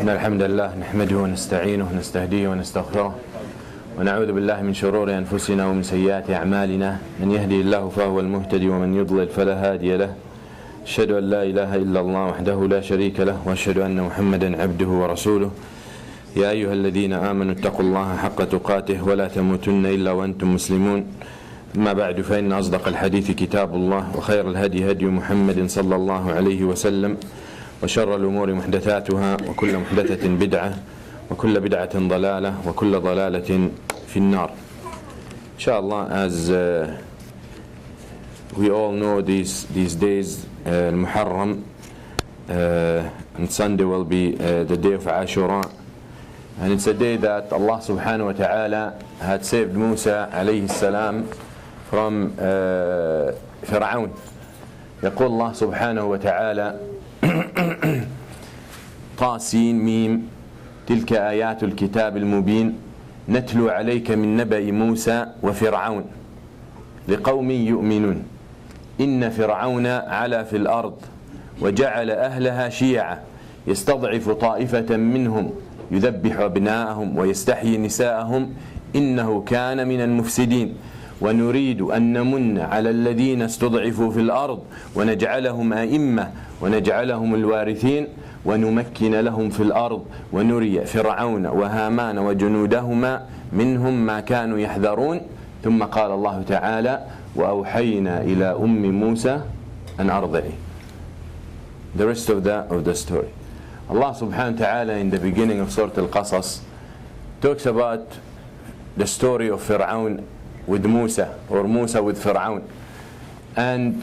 إن الحمد لله نحمده ونستعينه ونستهديه ونستغفره ونعوذ بالله من شرور أنفسنا ومن سيئات أعمالنا. من يهدي الله فهو المهتدي ومن يضلل فلا هادي له. أشهد أن لا إله إلا الله وحده لا شريك له وأشهد أن محمدا عبده ورسوله. يا أيها الذين آمنوا اتقوا الله حق تقاته ولا تموتن إلا وأنتم مسلمون. أما بعد فإن أصدق الحديث كتاب الله وخير الهدي هدي محمد صلى الله عليه وسلم وشر الأمور محدثاتها وكل محدثة بدعة وكل بدعة ضلالة وكل ضلالة في النار. Inshallah, as we all know, these days Muharram, and Sunday will be the day of Ashura, and it's a day that Allah subhanahu wa ta'ala had saved Musa alayhi salam from Fir'aun. يقول الله سبحانه وتعالى طاسين ميم تلك آيات الكتاب المبين نتلو عليك من نبأ موسى وفرعون لقوم يؤمنون إن فرعون علا في الأرض وجعل أهلها شيعا يستضعف طائفة منهم يذبح أبناءهم ويستحيي نساءهم إنه كان من المفسدين ونريد أن نمن على الذين استضعفوا في الأرض ونجعلهم أئمة ونجعلهم الوارثين ونمكن لهم في الأرض ونري فرعون وهامان وجنودهما منهم ما كانوا يحذرون. ثم قال الله تعالى وأوحينا إلى أم موسى أن أرضعي. The rest of the story. Allah subhanahu wa ta'ala in the beginning of Surah Al-Qasas talks about the story of Fir'aun with Musa, or Musa with Fir'aun, and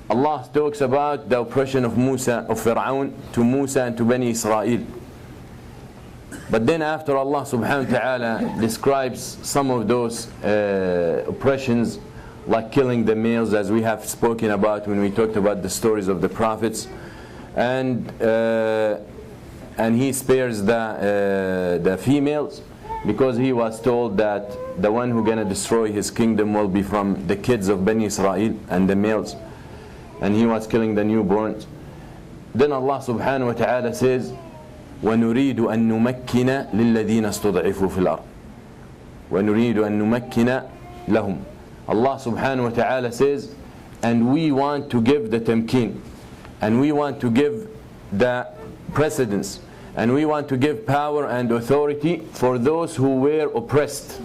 Allah talks about the oppression of Fir'aun to Musa and to Bani Israel. But then after Allah subhanahu wa ta'ala describes some of those oppressions, like killing the males, as we have spoken about when we talked about the stories of the prophets, and he spares the females, because he was told that the one who's going to destroy his kingdom will be from the kids of Bani Israel and the males, and he was killing the newborns. Then Allah subhanahu wa ta'ala says وَنُرِيدُ أَن نُمَكِّنَ لِلَّذِينَ اسْتُضْعِفُوا فِي الْأَرْضِ وَنُرِيدُ أَن نُمَكِّنَ لَهُمْ. Allah subhanahu wa ta'ala says, and we want to give the tamkeen, and we want to give the precedence, and we want to give power and authority for those who were oppressed,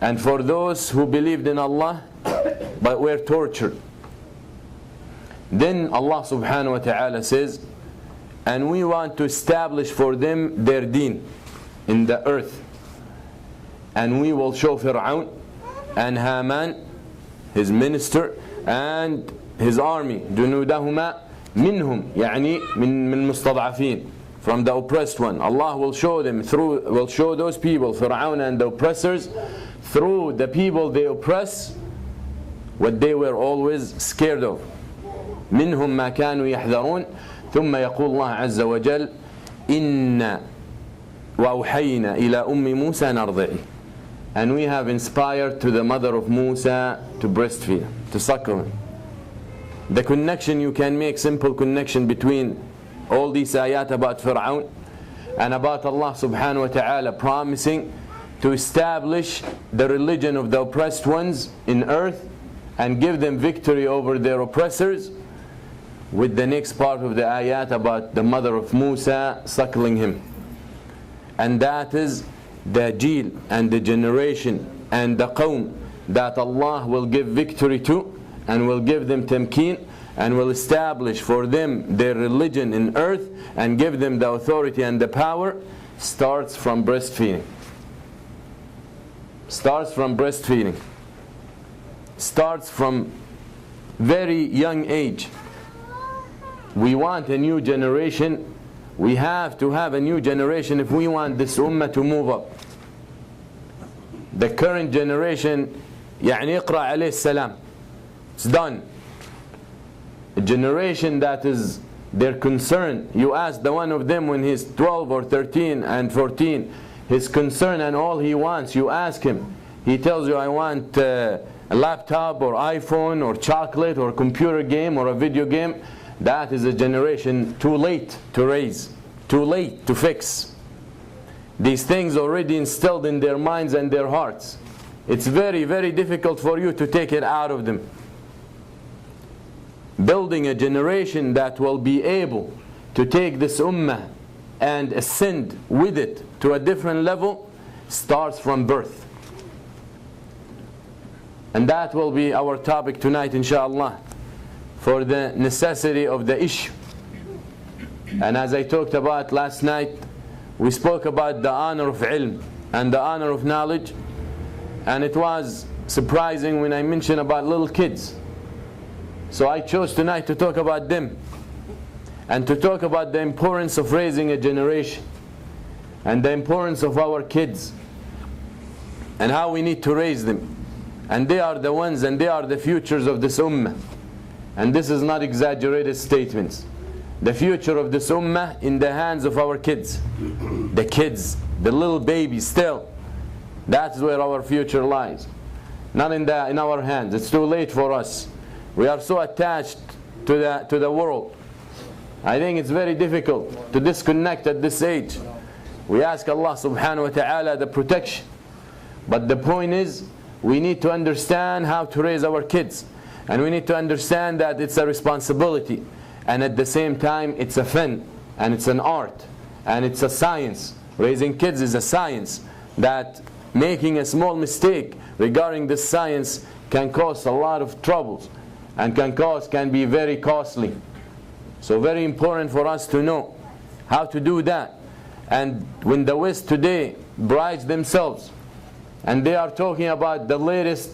and for those who believed in Allah but were tortured. Then Allah subhanahu wa ta'ala says, and we want to establish for them their deen in the earth, and we will show Fir'aun and Haman, his minister, and his army, جنودهما منهم, يعني من مستضعفين, from the oppressed one. Allah will show them will show those people, Fir'aun and the oppressors, through the people they oppress, what they were always scared of. منهم ما كانوا يحذرون. ثم يقول الله عز وجل إن وأوحينا إلى أم موسى نرضعي. And we have inspired to the mother of Musa to breastfeed, to suckle him. The connection you can make, simple connection between all these ayat about Fir'aun and about Allah subhanahu wa ta'ala promising to establish the religion of the oppressed ones in earth and give them victory over their oppressors, with the next part of the ayat about the mother of Musa suckling him. And that is the jil and the generation and the qawm that Allah will give victory to, and will give them tamkeen, and will establish for them their religion in earth and give them the authority and the power, starts from breastfeeding. Starts from breastfeeding. Starts from very young age. We want a new generation. We have to have a new generation if we want this ummah to move up. The current generation, يعني اقرأ عليه السلام, it's done. A generation that is their concern. You ask the one of them when he's 12 or 13 and 14, his concern and all he wants, you ask him, he tells you, I want a laptop or iPhone or chocolate or computer game or a video game. that is a generation too late to raise, too late to fix. These things already instilled in their minds and their hearts. It's very, very difficult for you to take it out of them. Building a generation that will be able to take this ummah and ascend with it to a different level starts from birth. And that will be our topic tonight, inshallah, for the necessity of the issue. And as I talked about last night, we spoke about the honor of ilm and the honor of knowledge. And it was surprising when I mentioned about little kids. So I chose tonight to talk about them and to talk about the importance of raising a generation and the importance of our kids and how we need to raise them. And they are the ones and they are the futures of this ummah. And this is not exaggerated statements. The future of this ummah in the hands of our kids. The kids, the little babies still. That's where our future lies. Not in our hands. It's too late for us. We are so attached to the world. I think it's very difficult to disconnect at this age. We ask Allah subhanahu wa ta'ala the protection. But the point is, we need to understand how to raise our kids. And we need to understand that it's a responsibility. And at the same time, it's a fun. And it's an art. And it's a science. Raising kids is a science. That making a small mistake regarding this science can cause a lot of troubles. And can be very costly. So very important for us to know how to do that. And when the West today brides themselves, and they are talking about the latest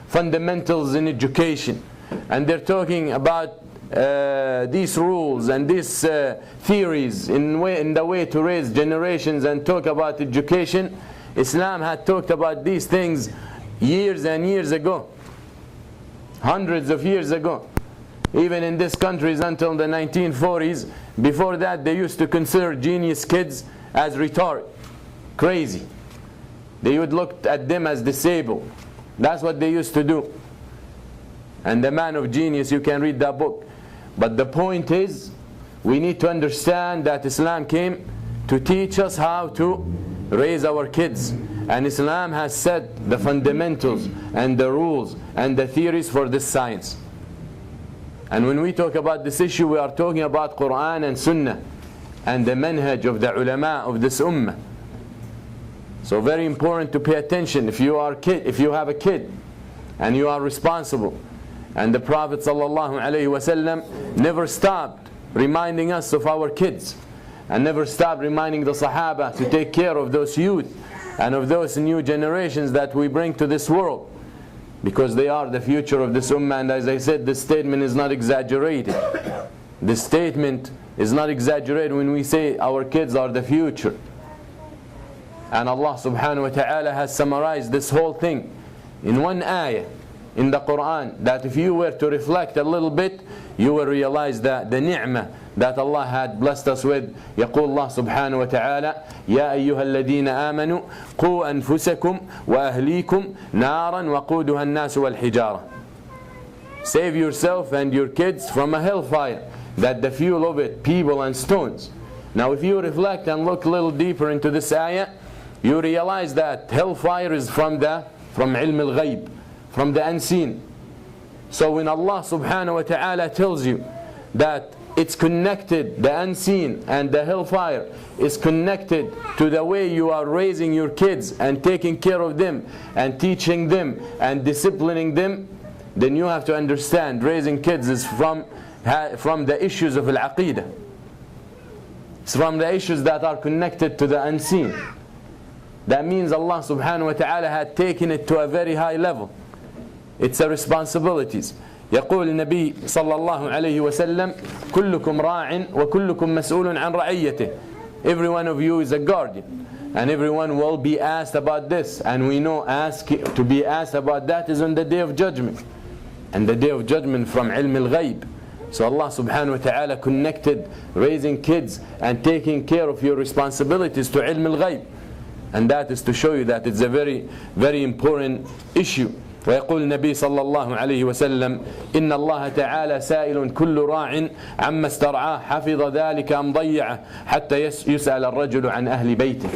fundamentals in education, and they're talking about these rules and these theories in the way to raise generations and talk about education, Islam had talked about these things years and years ago. Hundreds of years ago. Even in these countries until the 1940s. Before that they used to consider genius kids as retarded, crazy. They would look at them as disabled. That's what they used to do. And the Man of Genius, you can read that book. But the point is, we need to understand that Islam came to teach us how to raise our kids. And Islam has set the fundamentals and the rules and the theories for this science. And when we talk about this issue, we are talking about Quran and Sunnah and the manhaj of the ulama of this ummah. So very important to pay attention. If you have a kid and you are responsible, and the Prophet ﷺ never stopped reminding us of our kids, and never stopped reminding the Sahaba to take care of those youth and of those new generations that we bring to this world, because they are the future of this ummah. And as I said, this statement is not exaggerated. This statement is not exaggerated when we say our kids are the future. And Allah subhanahu wa ta'ala has summarized this whole thing in one ayah in the Quran, that if you were to reflect a little bit, you will realize that the ni'mah that Allah had blessed us with. يقول الله سبحانه وتعالى يا أيها الذين آمنوا قوا أنفسكم وأهليكم نارا وقودها الناس والحجارة. Save yourself and your kids from a hellfire, that the fuel of it, people and stones. Now if you reflect and look a little deeper into this ayah, you realize that hellfire is from ilm al-ghayb, from the unseen. So when Allah subhanahu wa ta'ala tells you that it's connected, the unseen and the hellfire is connected to the way you are raising your kids and taking care of them and teaching them and disciplining them, then you have to understand raising kids is from the issues of al-aqeedah. It's from the issues that are connected to the unseen. That means Allah subhanahu wa ta'ala had taken it to a very high level. It's a responsibilities. يقول النبي صلى الله عليه وسلم كلكم راع وكلكم مسؤول عن رعيته. Every one of you is a guardian, and everyone will be asked about this. And we know to be asked about that is on the day of judgment. And the day of judgment from ilm al-ghayb. So Allah subhanahu wa ta'ala connected raising kids and taking care of your responsibilities to ilm al-ghayb. And that is to show you that it's a very, very important issue. ويقول النبي صلى الله عليه وسلم إن الله تعالى سائل كل راع عما استرعاه حفظ ذلك أم ضيعه حتى يسأل الرجل عن أهل بيته.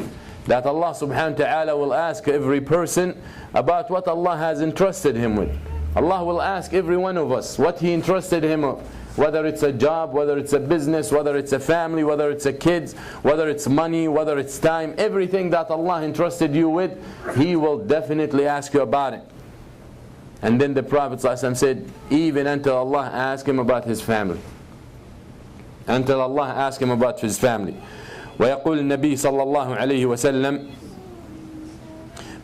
That Allah subhanahu wa ta'ala will ask every person about what Allah has entrusted him with. Allah will ask every one of us what He entrusted him with. Whether it's a job, whether it's a business, whether it's a family, whether it's a kids, whether it's money, whether it's time, everything that Allah entrusted you with, He will definitely ask you about it. And then the Prophet ﷺ said, even until Allah ask him about his family. Until Allah ask him about his family. ويقول النبي صلى الله عليه وسلم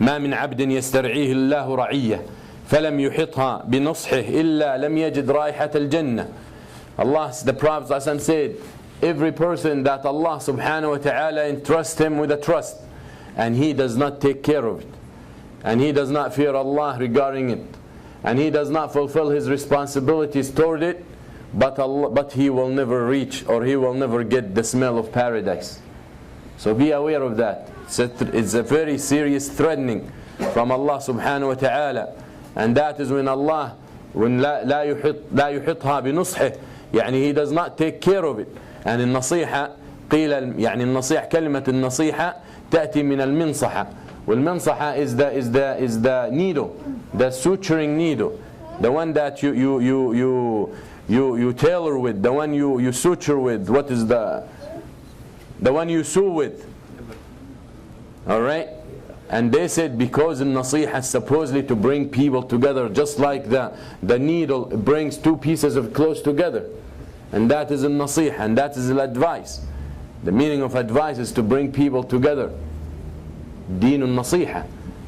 ما من عبد يسترعيه الله رعية فلم يحطها بنصحه إلا لم يجد رائحة الجنة. Allah, the Prophet ﷺ said, every person that Allah subhanahu wa ta'ala entrusts him with a trust, and he does not take care of it, and he does not fear Allah regarding it, and he does not fulfill his responsibilities toward it, but he will never reach, or he will never get the smell of paradise. So be aware of that. It's a very serious threatening from Allah subhanahu wa ta'ala. And that is when Allah, when لا يحطها بنصحه, يعني he does not take care of it. And النصيحة قيل يعني النصيحة كلمة النصيحة تأتي من المنصحة. والمنصحة is the needle, the suturing needle, the one that you tailor with, the one you suture with. What is the one you sew with? All right. And they said because the nasiha is supposedly to bring people together, just like the needle brings two pieces of cloth together. And that is a nasiha, and that is advice. The meaning of advice is to bring people together. Deen al-nasiha,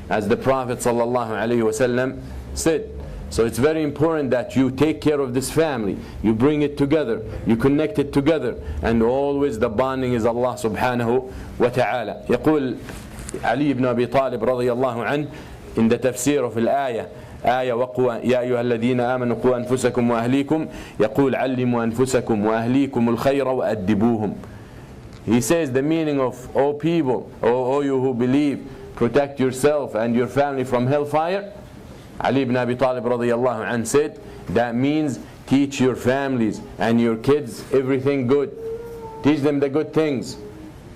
as the Prophet ﷺ said. So it's very important that you take care of this family, you bring it together, you connect it together, and always the bonding is Allah subhanahu wa ta'ala. يقول علي بن أبي طالب رضي الله عنه in the tafsir of الآية آية وقوا يا أيها الذين آمنوا قوا أنفسكم وأهليكم يقول علموا أنفسكم وأهليكم الخير وأدبوهم. He says the meaning of all people, all you who believe, protect yourself and your family from hellfire. Ali ibn Abi Talib radiyallahu anhu said that means teach your families and your kids everything good. Teach them the good things.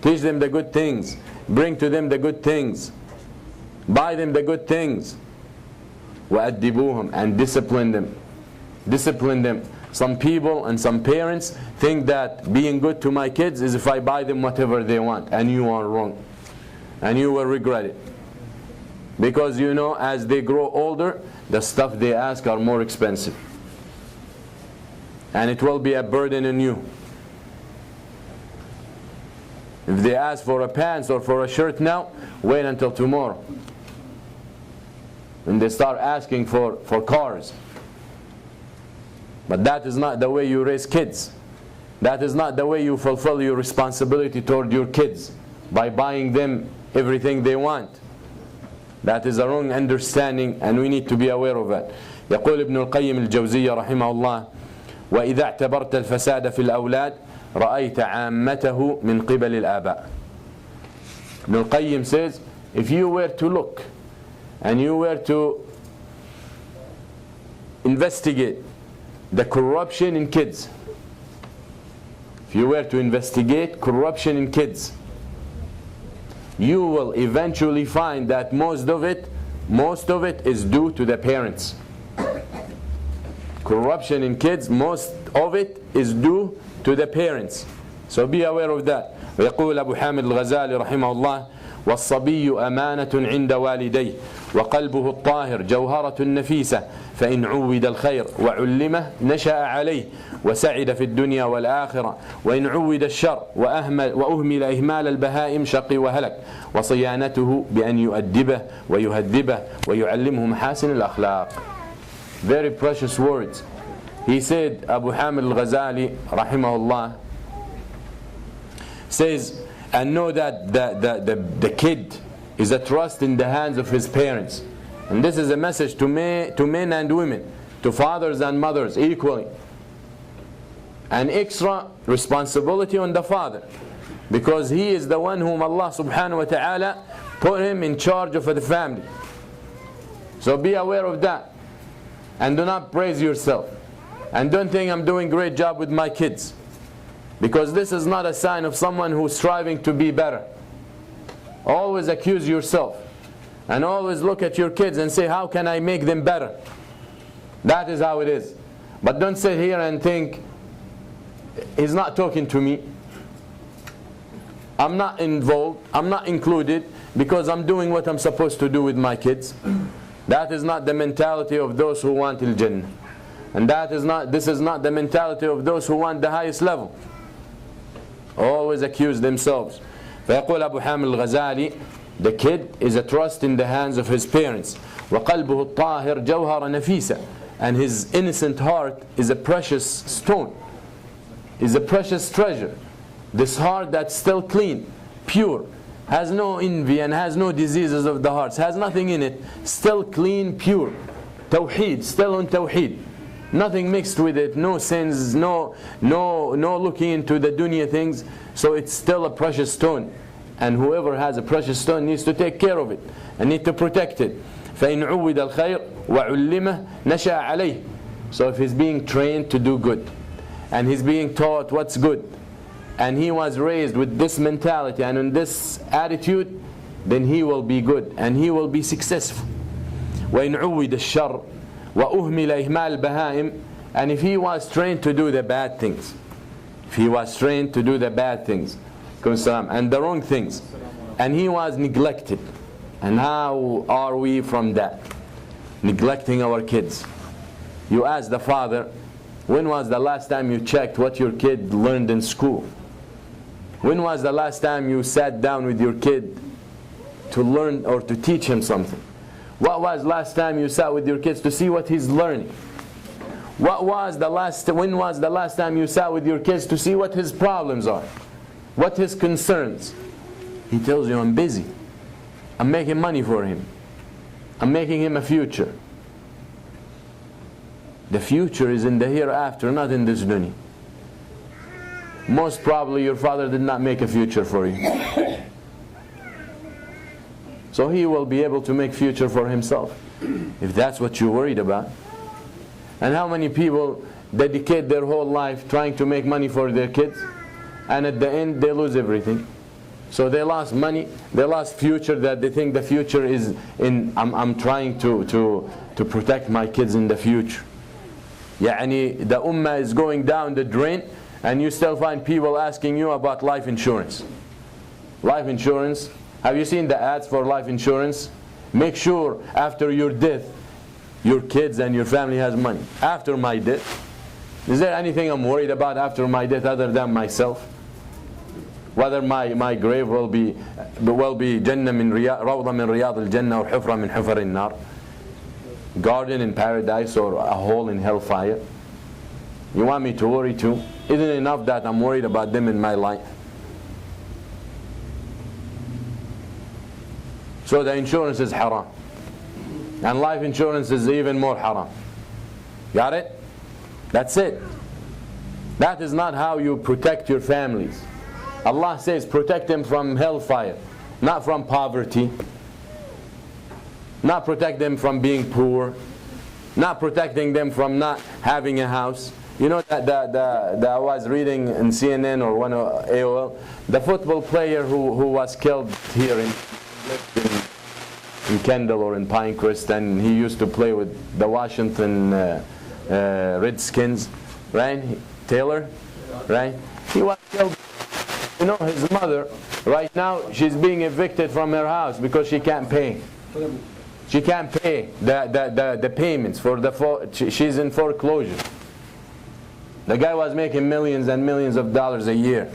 Teach them the good things. Bring to them the good things. Buy them the good things. وَأَدِّبُوهُمْ, and discipline them. Discipline them. Some people and some parents think that being good to my kids is if I buy them whatever they want, and you are wrong. And you will regret it. Because you know, as they grow older, the stuff they ask are more expensive. And it will be a burden on you. If they ask for a pants or for a shirt now, wait until tomorrow. And they start asking for cars. But that is not the way you raise kids. That is not the way you fulfill your responsibility toward your kids, by buying them everything they want. That is a wrong understanding, and we need to be aware of it. يقول ابن القيم الجوزية رحمه الله وإذا اعتبرت الفساد في الأولاد رأيت عامته من قبل الآباء. Ibn al-Qayyim says, if you were to look and you were to investigate the corruption in kids, if you were to investigate corruption in kids, you will eventually find that most of it is due to the parents. Corruption in kids, most of it is due to the parents. So be aware of that. ويقول أبو حامد الغزالي رحمه الله والصبي أمانة عند والديه وقلبه الطاهر جوهرة نفيسة فإن عود الخير وعلمه نشأ عليه وسعد في الدنيا والآخرة وإن عود الشر وأهمل إهمال البهائم شقي وهلك وصيانته بأن يؤدبه ويهذبه ويعلمه محاسن الأخلاق. Very precious words. He said, Abu Hamid al-Ghazali rahimahullah says, and know that the kid is a trust in the hands of his parents. And this is a message to men and women, to fathers and mothers equally. An extra responsibility on the father, because he is the one whom Allah subhanahu wa ta'ala put him in charge of the family. So be aware of that. And do not praise yourself. And don't think I'm doing a great job with my kids. Because this is not a sign of someone who's striving to be better. Always accuse yourself. And always look at your kids and say, how can I make them better? That is how it is. But don't sit here and think, he's not talking to me. I'm not involved. I'm not included because I'm doing what I'm supposed to do with my kids. That is not the mentality of those who want al-Jannah. And this is not the mentality of those who want the highest level. Always accuse themselves. فيقول أبو حامد الغزالي, the kid is a trust in the hands of his parents. وقلبه الطاهر جوهر نفيسة. And his innocent heart is a precious stone, is a precious treasure. This heart that's still clean, pure, has no envy and has no diseases of the hearts, has nothing in it, still clean, pure. Tawheed, still on Tawheed. Nothing mixed with it, no sins, no looking into the dunya things. So it's still a precious stone. And whoever has a precious stone needs to take care of it and need to protect it. فإن عود الخير وعلمه نشأ عليه. So if he's being trained to do good, and he's being taught what's good, and he was raised with this mentality and in this attitude, then he will be good and he will be successful. وإن عود الشر وأهمل إهمال البهائم. And if he was trained to do the bad things, if he was trained to do the bad things and the wrong things, and he was neglected, and how are we from that? Neglecting our kids. You ask the father, when was the last time you checked what your kid learned in school? When was the last time you sat down with your kid to learn or to teach him something? What was last time you sat with your kids to see what he's learning? When was the last time you sat with your kids to see what his problems are? What his concerns? He tells you, I'm busy. I'm making money for him. I'm making him a future. The future is in the hereafter, not in this dunya. Most probably your father did not make a future for you. So he will be able to make future for himself, if that's what you're worried about. And how many people dedicate their whole life trying to make money for their kids, and at the end they lose everything. So they lost money, they lost future, that they think the future is in, I'm trying to protect my kids in the future. Yani the ummah is going down the drain, and you still find people asking you about life insurance. Life insurance, have you seen the ads for life insurance? Make sure after your death, your kids and your family has money. After my death, is there anything I'm worried about after my death other than myself? Whether my grave will be Jannah min Rawda min Riyad al-Jannah or Hufra min Hufar al-Nar, garden in paradise or a hole in hellfire. You want me to worry too? Isn't it enough that I'm worried about them in my life? So the insurance is haram. And life insurance is even more haram. Got it? That's it. That is not how you protect your families. Allah says protect them from hellfire, not from poverty, not protect them from being poor, not protecting them from not having a house. You know that I was reading in CNN or one of AOL, the football player who was killed here in Kendall or in Pinecrest, and he used to play with the Washington Redskins, right? Taylor, right? He was killed. You know, his mother, right now, she's being evicted from her house because she can't pay. She can't pay the payments for she's in foreclosure. The guy was making millions and millions of dollars a year.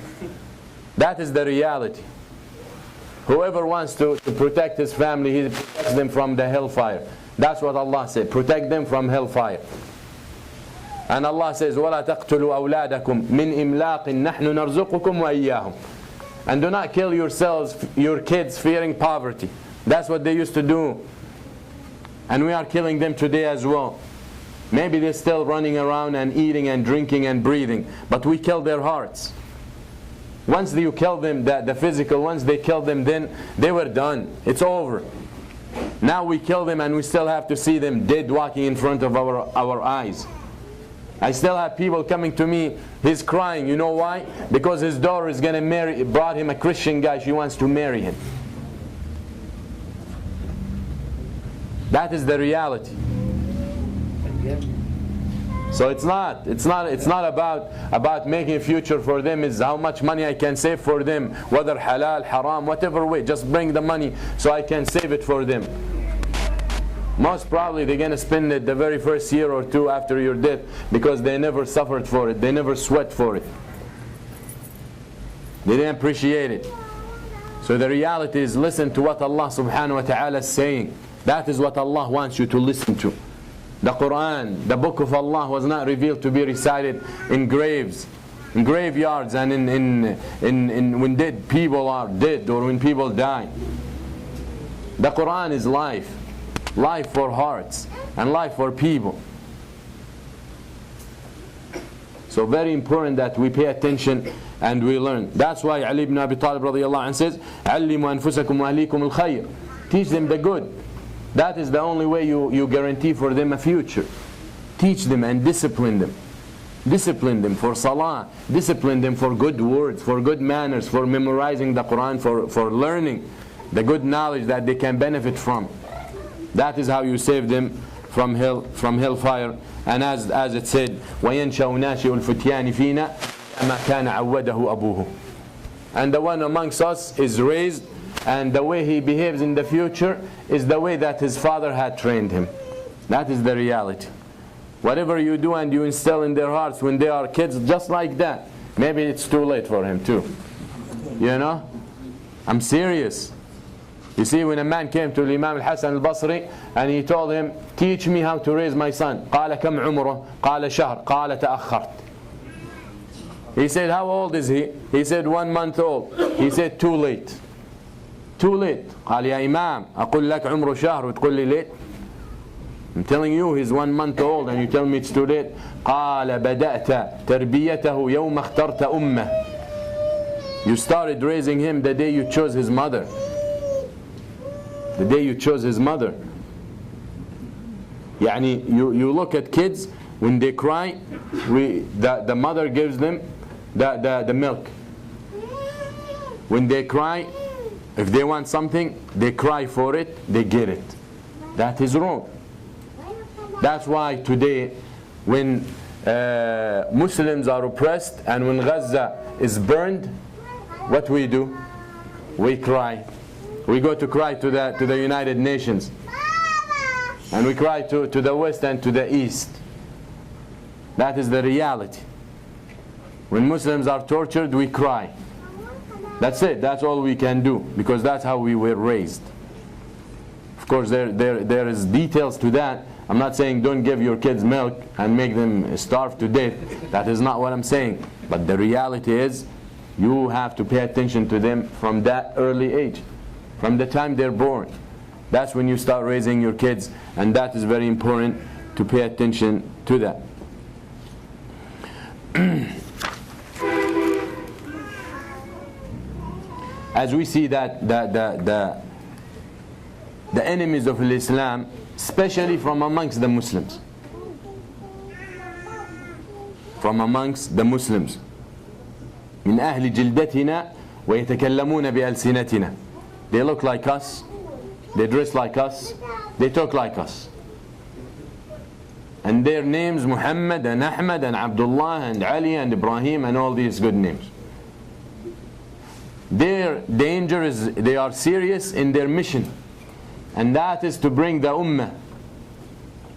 That is the reality. Whoever wants to protect his family, he protects them from the hellfire. That's what Allah said. Protect them from hellfire. And Allah says, وَلَا تَقْتُلُوا أَوْلَادَكُمْ مِنْ إِمْلَاقٍ نَحْنُ نَرْزُقُكُمْ وَإِيَّاهُمْ. And do not kill yourselves, your kids, fearing poverty. That's what they used to do. And we are killing them today as well. Maybe they're still running around and eating and drinking and breathing, but we kill their hearts. Once you kill them, the physical, once they kill them, then they were done. It's over. Now we kill them and we still have to see them dead walking in front of our eyes. I still have people coming to me, he's crying. You know why? Because his daughter is going to marry, brought him a Christian guy, she wants to marry him. That is the reality. So it's not about making a future for them. It's how much money I can save for them, whether halal, haram, whatever way. Just bring the money so I can save it for them. Most probably they're going to spend it the very first year or two after your death, because they never suffered for it, they never sweat for it, they didn't appreciate it. So the reality is, listen to what Allah subhanahu wa ta'ala is saying. That is what Allah wants you to listen to. The Quran, the book of Allah, was not revealed to be recited in graves, in graveyards, and in when dead people are dead, or when people die. The Quran is life. Life for hearts and life for people. So very important that we pay attention and we learn. That's why Ali ibn Abi Talib radiyallahu anhu says, "Allimu anfusakum wa ahlikum al-khayr." Teach them the good. That is the only way you guarantee for them a future. Teach them and discipline them. Discipline them for salah. Discipline them for good words, for good manners, for memorizing the Quran, for learning the good knowledge that they can benefit from. That is how you save them from hellfire. And as it said, وَيَنْشَأُ نَاشِئُ الْفُتْيَانِ فِينَا مَا كَانَ عَوَّدَهُ أَبُوهُ. And the one amongst us is raised, and the way he behaves in the future is the way that his father had trained him. That is the reality. Whatever you do and you instill in their hearts when they are kids, just like that, maybe it's too late for him too. You know? I'm serious. You see, when a man came to Imam al-Hasan al-Basri and he told him, teach me how to raise my son. قال كم عمره؟ قال شهر. قال تأخرت. He said, how old is he? He said 1 month old. He said, too late. Too late. قال يا إمام أقول لك عمره شهر وتقول لي late. I'm telling you he's 1 month old and you tell me it's too late. قال بدأت تربيته يوم اخترت أمه. You started raising him the day you chose his mother. The day you chose his mother. Yani you look at kids, when they cry, the mother gives them the milk. When they cry, if they want something, they cry for it, they get it. That is wrong. That's why today, when Muslims are oppressed and when Gaza is burned, what we do? We cry. We go to cry to the United Nations. And we cry to the West and to the East. That is the reality. When Muslims are tortured, we cry. That's it. That's all we can do, because that's how we were raised. Of course, there is details to that. I'm not saying don't give your kids milk and make them starve to death. That is not what I'm saying. But the reality is, you have to pay attention to them from that early age. From the time they're born. That's when you start raising your kids, and that is very important to pay attention to that. As we see that the enemies of Islam, especially from amongst the Muslims, من أهل جلدتنا ويتكلمون بألسنتنا. They look like us, they dress like us, they talk like us. And their names Muhammad and Ahmad and Abdullah and Ali and Ibrahim and all these good names. Their danger is, they are serious in their mission, and that is to bring the ummah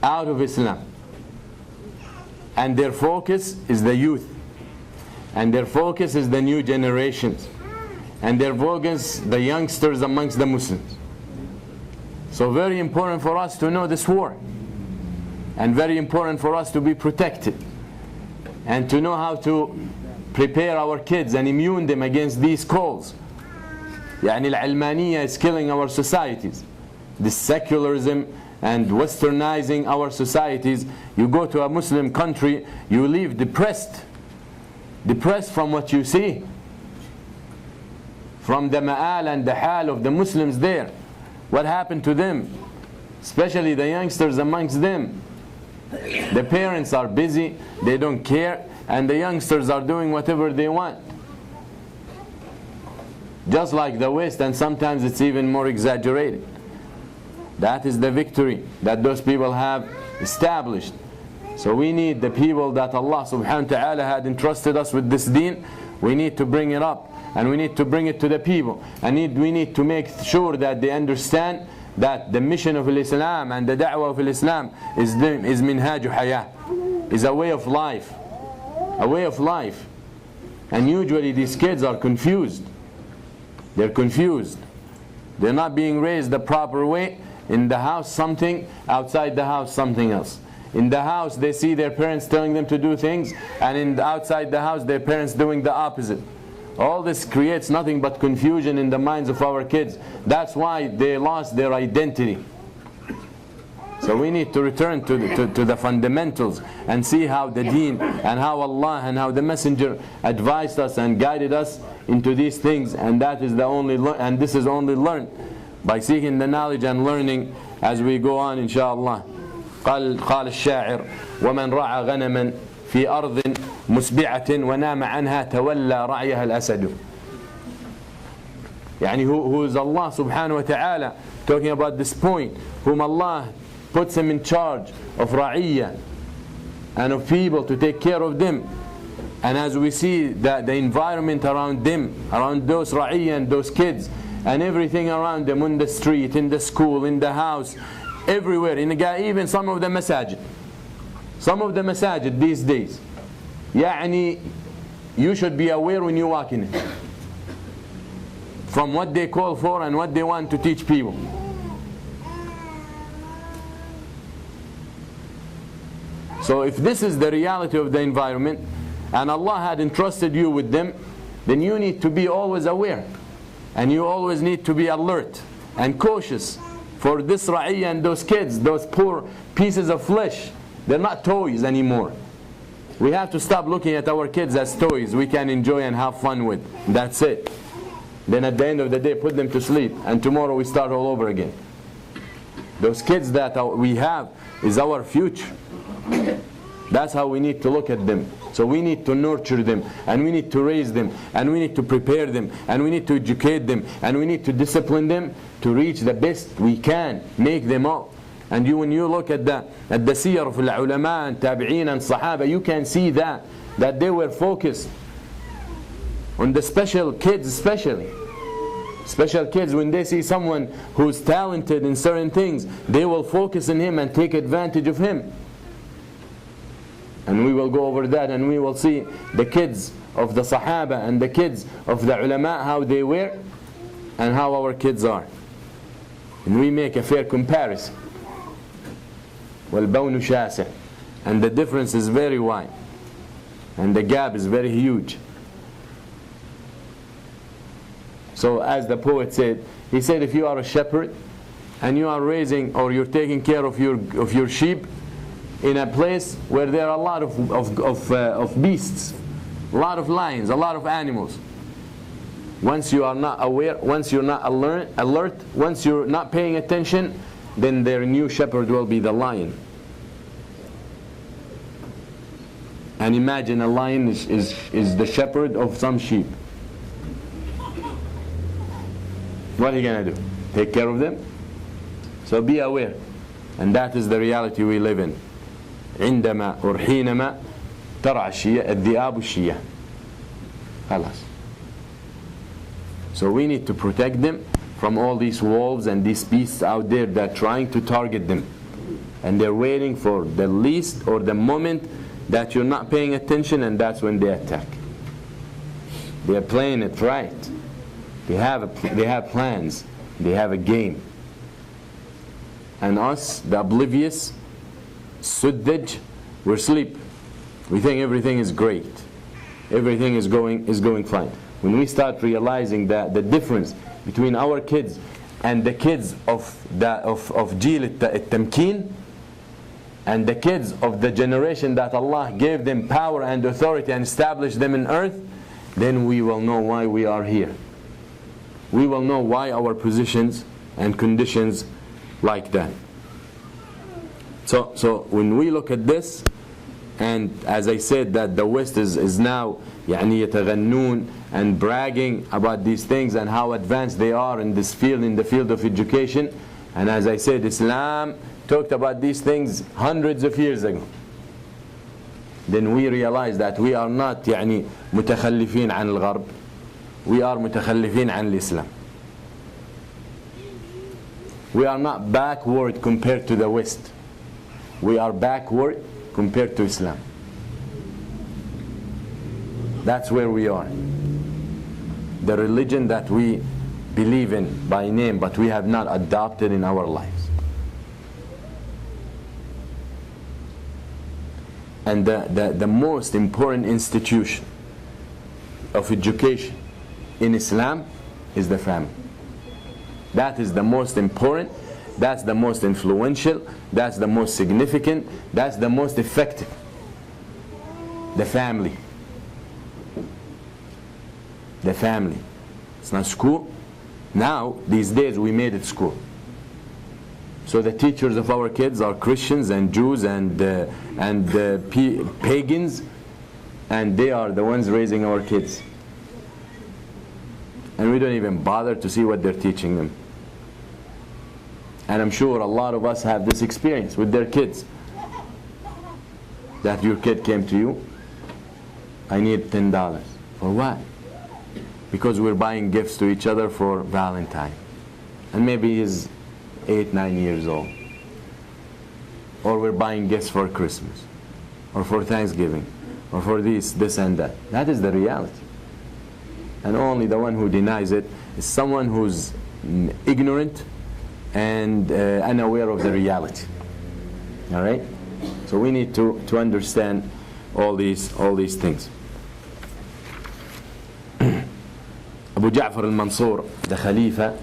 out of Islam. And their focus is the youth, and their focus is the new generations, and their focus the youngsters amongst the Muslims. So very important for us to know this war, and very important for us to be protected, and to know how to prepare our kids and immune them against these calls. يعني العلمانية is killing our societies. This secularism and westernizing our societies. You go to a Muslim country, you leave depressed from what you see, from the ma'al and the hal of the Muslims there. What happened to them? especially the youngsters amongst them. The parents are busy, they don't care, and the youngsters are doing whatever they want. Just like the West, and sometimes it's even more exaggerated. That is the victory that those people have established. So we need the people that Allah subhanahu wa ta'ala had entrusted us with this deen. We need to bring it up, and we need to bring it to the people. And we need to make sure that they understand that the mission of Islam and the da'wah of Islam is minhaju hayah, is a way of life. A way of life. And usually these kids are confused. They're confused. They're not being raised the proper way. In the house something, outside the house something else. In the house they see their parents telling them to do things, and outside the house their parents doing the opposite. All this creates nothing but confusion in the minds of our kids. That's why they lost their identity. So we need to return to the fundamentals and see how the deen and how Allah and how the Messenger advised us and guided us into these things. And that is and this is only learned by seeking the knowledge and learning as we go on, inshallah. قال الشاعر ومن رعى غنما في أرض مسبعة ونام عنها تولى رعيها الأسد. يعني who is Allah subhanahu wa ta'ala talking about this point, whom Allah puts him in charge of ra'iyah and of people to take care of them. And as we see the environment around them, around those ra'iyah and those kids, and everything around them, in the street, in the school, in the house, everywhere, even some of the masajid. Some of the masajid these days, يعني you should be aware when you walk in it, from what they call for and what they want to teach people. So if this is the reality of the environment, and Allah had entrusted you with them, then you need to be always aware. And you always need to be alert and cautious for this ra'iyah and those kids, those poor pieces of flesh. They're not toys anymore. We have to stop looking at our kids as toys we can enjoy and have fun with. That's it. Then at the end of the day, put them to sleep, and tomorrow we start all over again. Those kids that we have is our future. That's how we need to look at them. So we need to nurture them, and we need to raise them, and we need to prepare them, and we need to educate them, and we need to discipline them to reach the best we can, make them up. And when you look at the siyar of al-ulama and tabi'een and sahaba, you can see that they were focused on the special kids, especially. Special kids, when they see someone who's talented in certain things, they will focus on him and take advantage of him. And we will go over that, and we will see the kids of the Sahaba and the kids of the ulama, how they were and how our kids are. And we make a fair comparison. وَالْبَوْنُ شَاسِعٌ. And the difference is very wide. And the gap is very huge. So as the poet said, he said, if you are a shepherd and you are raising or you're taking care of your sheep in a place where there are a lot of beasts, a lot of lions, a lot of animals, once you are not aware, once you're not alert, once you're not paying attention, then their new shepherd will be the lion. And imagine a lion is the shepherd of some sheep. What are you going to do? Take care of them? So be aware. And that is the reality we live in. عندما or حينما ترعى الذئاب الشياه. خلاص. So we need to protect them from all these wolves and these beasts out there that are trying to target them. And they're waiting for the least or the moment that you're not paying attention, and that's when they attack. They're playing it right. They have plans. They have a game. And us, the oblivious, suddaj, we're asleep. We think everything is great. Everything is going fine. When we start realizing that the difference between our kids and the kids of Jil al-Tamkeen and the kids of the generation that Allah gave them power and authority and established them in earth, then we will know why we are here. We will know why our positions and conditions like that. So when we look at this, and as I said that the West is now يعني يتغنون and bragging about these things and how advanced they are in this field, in the field of education. And as I said, Islam talked about these things hundreds of years ago. Then we realize that we are not يعني متخلفين عن الغرب, we are متخلفين عن الإسلام. We are not backward compared to the West. We are backward compared to Islam. That's where we are. The religion that we believe in by name, but we have not adopted in our lives. And the most important institution of education in Islam is the family. That is the most important, that's the most influential, that's the most significant, that's the most effective. The family. The family. It's not school. Now, these days, we made it school. So the teachers of our kids are Christians and Jews and pagans, and they are the ones raising our kids. And we don't even bother to see what they're teaching them. And I'm sure a lot of us have this experience with their kids. That your kid came to you, I need $10. For what? Because we're buying gifts to each other for Valentine. And maybe he's 8, 9 years old. Or we're buying gifts for Christmas. Or for Thanksgiving. Or for this and that. That is the reality. And only the one who denies it is someone who's ignorant and unaware of the reality. All right? So we need to understand all these things. Abu Ja'far al-Mansur, the Khalifa,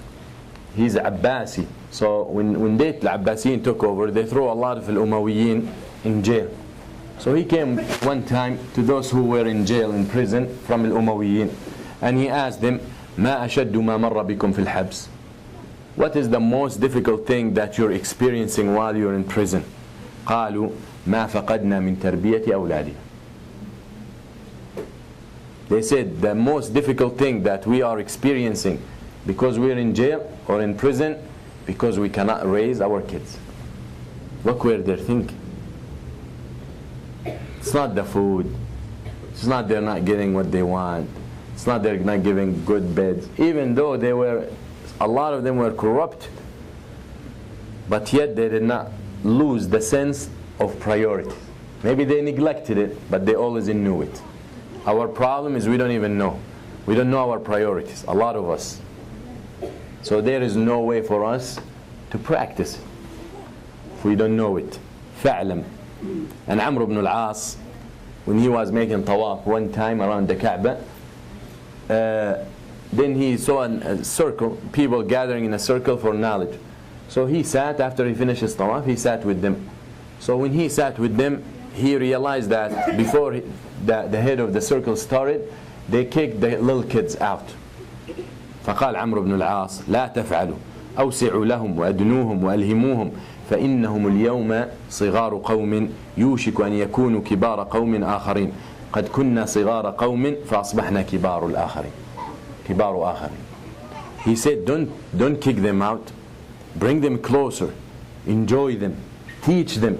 he's Abbasi. So when the Abbasiyin took over, they threw a lot of al-Umayyin in jail. So he came one time to those who were in jail, in prison, from al-Umayyin, and he asked them, ما أشد ما مر بكم في الحبس? What is the most difficult thing that you're experiencing while you're in prison? قالوا ما فقدنا من تربية أولادنا. They said the most difficult thing that we are experiencing because we're in jail or in prison, because we cannot raise our kids. Look where they're thinking. It's not the food. It's not they're not getting what they want. It's not they're not giving good beds. Even though a lot of them were corrupt, but yet they did not lose the sense of priority. Maybe they neglected it, but they always knew it. Our problem is we don't even know. We don't know our priorities, a lot of us. So there is no way for us to practice it if we don't know it. فَاعْلَمْ. And Amr ibn al-As, when he was making tawaf one time around the Kaaba, then he saw a circle, people gathering in a circle for knowledge. So he sat, after he finished his tawaf, he sat with them. So when he sat with them, he realized that before the head of the circle started, they kicked the little kids out. فقال عمرو بن العاص لا تفعلوا أوسعوا لهم وأدنوهم وألهموهم فإنهم اليوم صغار قوم يوشك أن يكونوا كبار قوم آخرين قد كنا صغار قوم فأصبحنا كبار الآخرين كبار آخرين. He said, don't kick them out, bring them closer, enjoy them, teach them,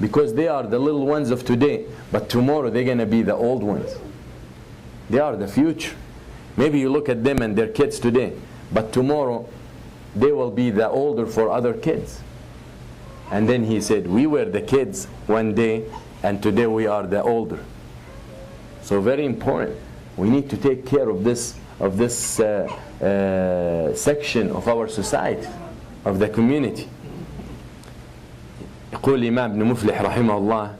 because they are the little ones of today, but tomorrow they're going to be the old ones. They are the future. Maybe you look at them and their kids today, but tomorrow they will be the older for other kids. And then he said, we were the kids one day, and today we are the older. So very important. We need to take care of this section of our society, of the community. يقول الإمام ابن مفلح رحمه الله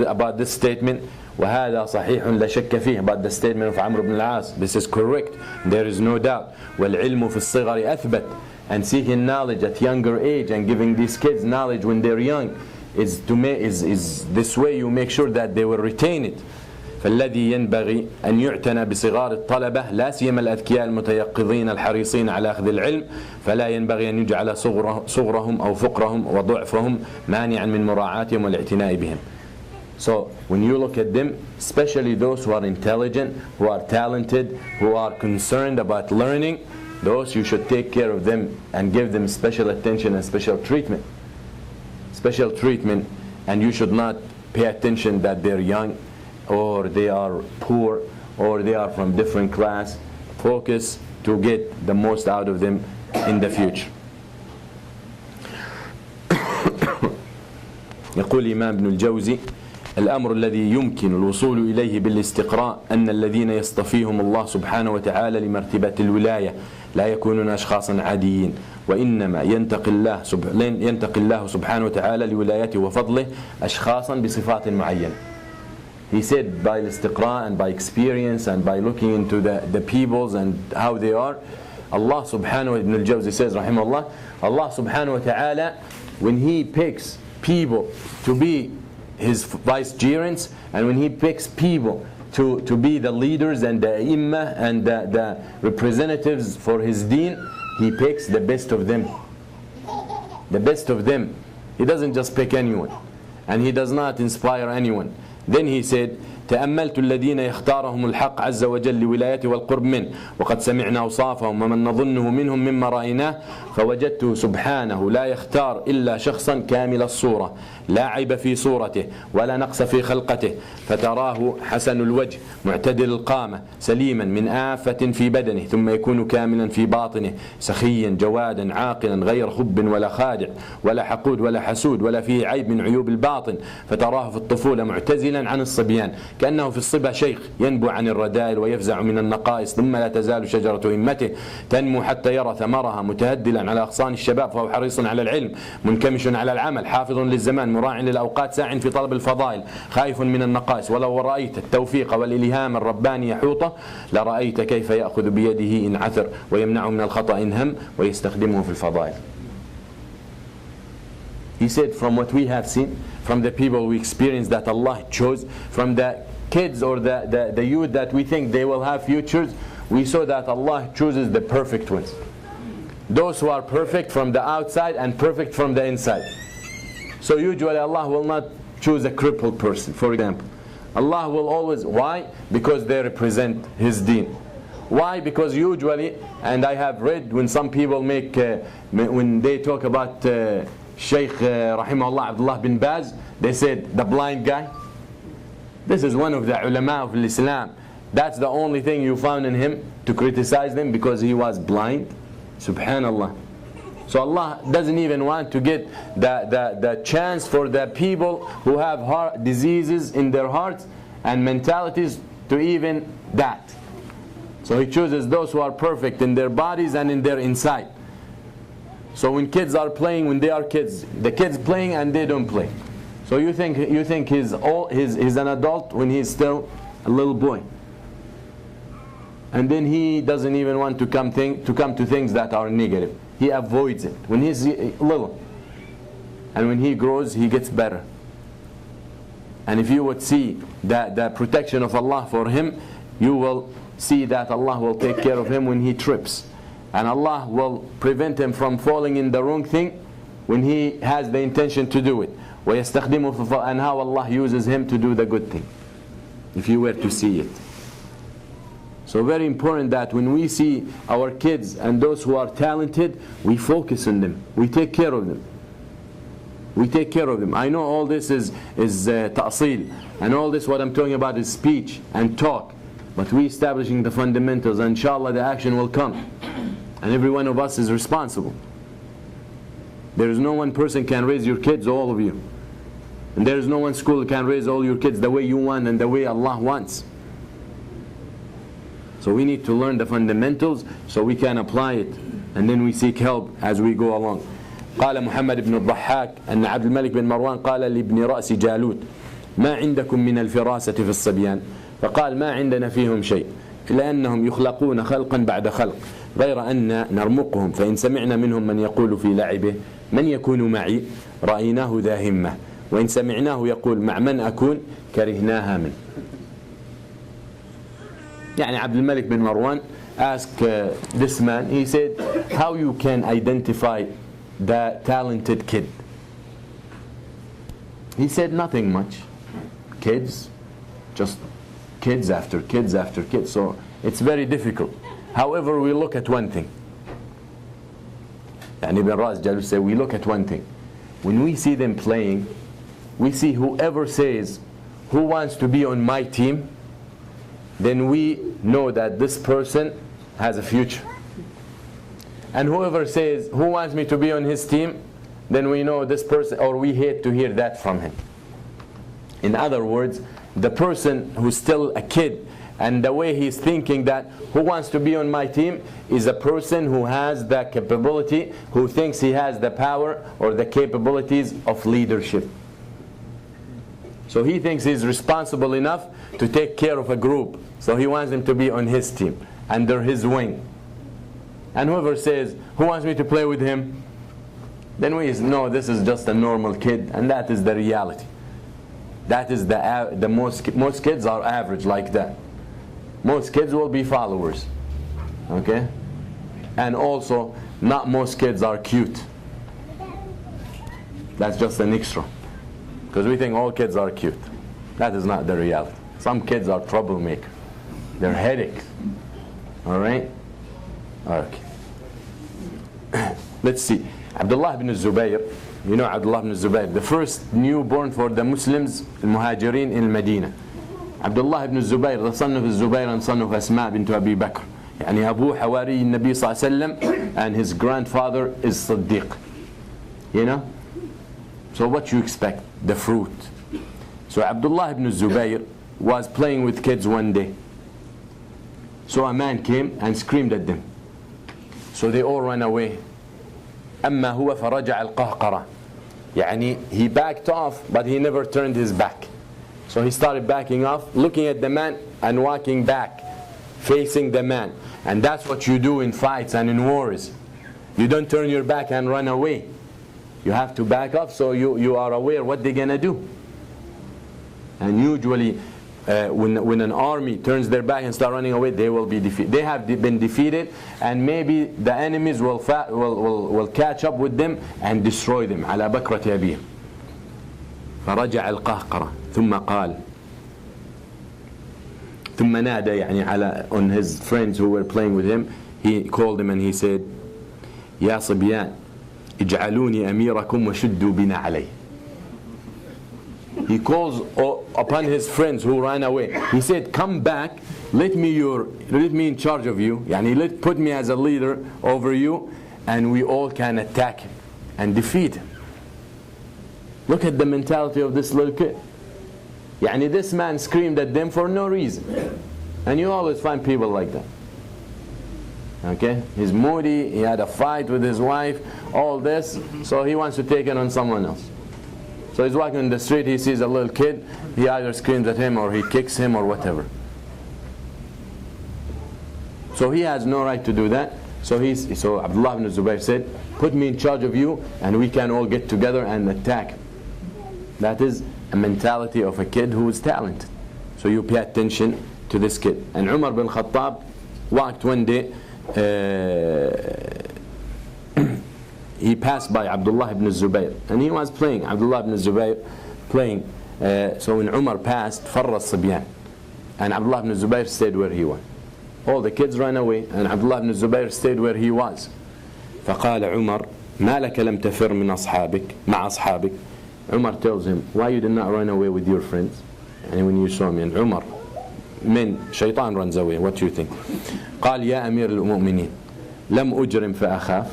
about this statement, وهذا صحيح لا شك فيه, about the statement of Amr ibn al-As. This is correct, there is no doubt. والعلم في الصغر أثبت. And seeking knowledge at younger age and giving these kids knowledge when they're young is this way you make sure that they will retain it. فالذي ينبغي أن يعتنى بصغار الطلبة لا سيما الأذكياء المتيقظين الحريصين على أخذ العلم، فلا ينبغي أن يجعل صغرهم أو فقرهم وضعفهم مانعا من مراعاتهم والاعتناء بهم. So when you look at them, especially those who are intelligent, who are talented, who are concerned about learning, those you should take care of them and give them special attention and special treatment. Special treatment, and you should not pay attention that they're young or they are poor or they are from different class. Focus to get the most out of them in the future. يقول إمام ابن الجوزي: الأمر الذي يمكن الوصول إليه بالاستقراء أن الذين يصطفيهم الله سبحانه وتعالى لمرتبة الولاية لا يكونون أشخاصا عاديين، وإنما ينتقي الله سبحانه وتعالى لولايته وفضله أشخاصا بصفات معينة. He said by الاستقراء and by experience and by looking into the peoples and how they are, Allah subhanahu wa ta'ala, Ibn al-Jawzi says rahimahullah, Allah subhanahu wa ta'ala, when He picks people to be His vicegerents, and when He picks people to be the leaders and the imma and the representatives for His deen, He picks the best of them. The best of them. He doesn't just pick anyone, and He does not inspire anyone. Then he said: تأملت الذين يختارهم الحق عز وجل لولايته والقرب منه وقد سمعنا أوصافهم ومن نظنه منهم مما رأيناه فوجدته سبحانه لا يختار إلا شخصا كامل الصورة لا عيب في صورته ولا نقص في خلقته، فتراه حسن الوجه معتدل القامة سليما من آفة في بدنه، ثم يكون كاملا في باطنه سخيا جوادا عاقلا غير خب ولا خادع ولا حقود ولا حسود ولا فيه عيب من عيوب الباطن، فتراه في الطفولة معتزلا عن الصبيان كأنه في الصبا شيخ ينبو عن الرذائل ويفزع من النقائص، ثم لا تزال شجرة همته تنمو حتى يرى ثمرها متهدلا على أغصان الشباب، فهو حريص على العلم منكمش على العمل حافظ للزمان مراع للأوقات ساع في طلب الفضائل خائف من النقائص، ولو رأيت التوفيق والإلهام الرباني يحوطه لرأيت كيف يأخذ بيده إن عثر ويمنعه من الخطأ إن هم ويستخدمه في الفضائل. He said, from what we have seen, from the people we experienced that Allah chose, from the kids or the youth that we think they will have futures, we saw that Allah chooses the perfect ones. Those who are perfect from the outside and perfect from the inside. So usually Allah will not choose a crippled person, for example. Allah will always, why? Because they represent His deen. Why? Because usually, and I have read when some people make, when they talk about Shaykh Rahimahullah Abdullah bin Baz, they said the blind guy. This is one of the ulama of Islam. That's the only thing you found in him to criticize them, because he was blind. Subhanallah. So Allah doesn't even want to get the chance for the people who have heart diseases in their hearts and mentalities to even that. So He chooses those who are perfect in their bodies and in their inside. So when kids are playing, when they are kids, the kids playing and they don't play. So you think he's an adult when he's still a little boy. And then he doesn't even want to come to things that are negative. He avoids it when he's little. And when he grows, he gets better. And if you would see the protection of Allah for him, you will see that Allah will take care of him when he trips. And Allah will prevent him from falling in the wrong thing when he has the intention to do it. And how Allah uses him to do the good thing, if you were to see it. So very important that when we see our kids and those who are talented, we focus on them. We take care of them. We take care of them. I know all this is ta'sil, and all this what I'm talking about is speech and talk. But we establishing the fundamentals, and inshallah the action will come. And every one of us is responsible. There is no one person can raise your kids, all of you. And there is no one school that can raise all your kids the way you want and the way Allah wants. So we need to learn the fundamentals so we can apply it. And then we seek help as we go along. قال محمد بن الضحاك أن عبد الملك بن مروان قال لابن رأس جالوت ما عندكم من الفراسة في الصبيان؟ فقال ما عندنا فيهم شيء إلا أنهم يخلقون خلقا بعد خلق غير أن نرمقهم فإن سمعنا منهم من يقول في لعبه من يكون معي رأيناه ذا همة وإن سمعناه يقول مع من أكون كرهناها منه. يعني عبد الملك bin Marwan asked this man, he said, how you can identify the talented kid? He said, nothing much. Kids, just kids after kids after kids. So it's very difficult. However, we look at one thing. And Ibn Raz Jalus said, we look at one thing. When we see them playing, we see whoever says, who wants to be on my team, then we know that this person has a future. And whoever says, who wants me to be on his team, then we know this person, or we hate to hear that from him. In other words, the person who's still a kid, and the way he's thinking that who wants to be on my team is a person who has the capability, who thinks he has the power or the capabilities of leadership. So he thinks he's responsible enough to take care of a group. So he wants them to be on his team, under his wing. And whoever says, who wants me to play with him? Then we know this is just a normal kid, and that is the reality. That is the most kids are average like that. Most kids will be followers. Okay? And also, not most kids are cute. That's just an extra. Because we think all kids are cute. That is not the reality. Some kids are troublemakers. They're headaches. Alright? Okay. Let's see. Abdullah ibn Zubayr. You know Abdullah ibn Zubayr, the first newborn for the Muslims, al-Muhajirin in Medina. Abdullah ibn Zubayr, the son of Zubayr and son of Asma bint Abi Bakr. Yani Abu Hawari Nabi sallallahu alayhi wa sallam, and his grandfather is Siddiq. You know? So what you expect? The fruit. So Abdullah ibn Zubayr was playing with kids one day. So a man came and screamed at them. So they all ran away. أما هو فرجع القهقرة. يعني he backed off, but he never turned his back. So he started backing off, looking at the man and walking back, facing the man. And that's what you do in fights and in wars. You don't turn your back and run away. You have to back off so you are aware what they're gonna do. And usually when an army turns their back and start running away, they will be defeated. They have been defeated, and maybe the enemies will catch up with them and destroy them. على بكرة أبيهم. فرجع القهقرة ثم قال ثم نادى يعني على on his friends who were playing with him. He called them and he said, يا صبيان اجعلوني أميركم وشدوا بنا عليه. He calls upon his friends who ran away. He said, come back, let me in charge of you. Yani put me as a leader over you, and we all can attack him and defeat him. Look at the mentality of this little kid. Yani this man screamed at them for no reason. And you always find people like that. Okay? He's moody, he had a fight with his wife, all this, so he wants to take it on someone else. So he's walking in the street, he sees a little kid, he either screams at him or he kicks him or whatever. So he has no right to do that. So Abdullah ibn Zubayr said, put me in charge of you and we can all get together and attack. That is a mentality of a kid who is talented. So you pay attention to this kid. And Umar bin Khattab walked one day, he passed by Abdullah ibn Zubayr and he was playing, Abdullah ibn Zubayr playing. So when Umar passed, فر الصبيان, and Abdullah ibn Zubayr stayed where he was. All the kids ran away and Abdullah ibn Zubayr stayed where he was. فقال عمر ما لك لم تفر من أصحابك مع أصحابك. Umar tells him, why you did not run away with your friends? And when you saw me, and Umar, shaitan runs away, what do you think? قال يا أمير المؤمنين لم أجرم فأخاف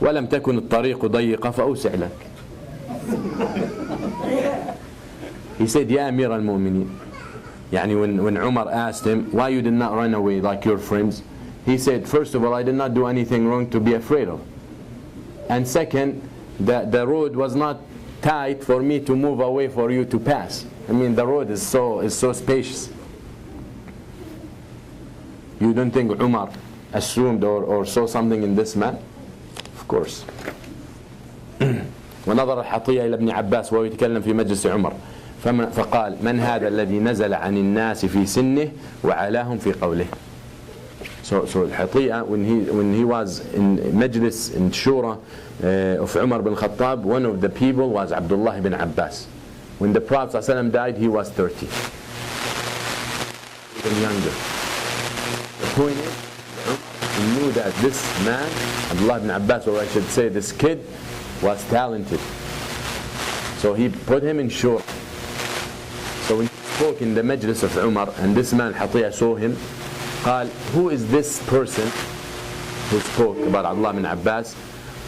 ولم تكن الطريق ضيقة فأوسع لك. He said, يا أمير المؤمنين. يعني when Umar asked him, why you did not run away like your friends? He said, first of all, I did not do anything wrong to be afraid of. And second, the road was not tight for me to move away for you to pass. I mean, the road is so spacious. You don't think Umar assumed or saw something in this man? Of course. ونظر الحطية إلى ابن عباس وهو يتكلم في مجلس عمر فقال من هذا الذي نزل عن الناس في سنه وعلاهم في قوله. So الحطيئة when he was in Majlis in Shura of Umar bin Khattab, one of the people was Abdullah ibn Abbas. When the Prophet ﷺ died, he was 30, even younger. The point is, he knew that this man, Abdullah ibn Abbas, or I should say this kid, was talented. So he put him in Shura. So when he spoke in the Majlis of Umar, and this man Hatiyah saw him, قال, who is this person who spoke about Abdullah ibn Abbas,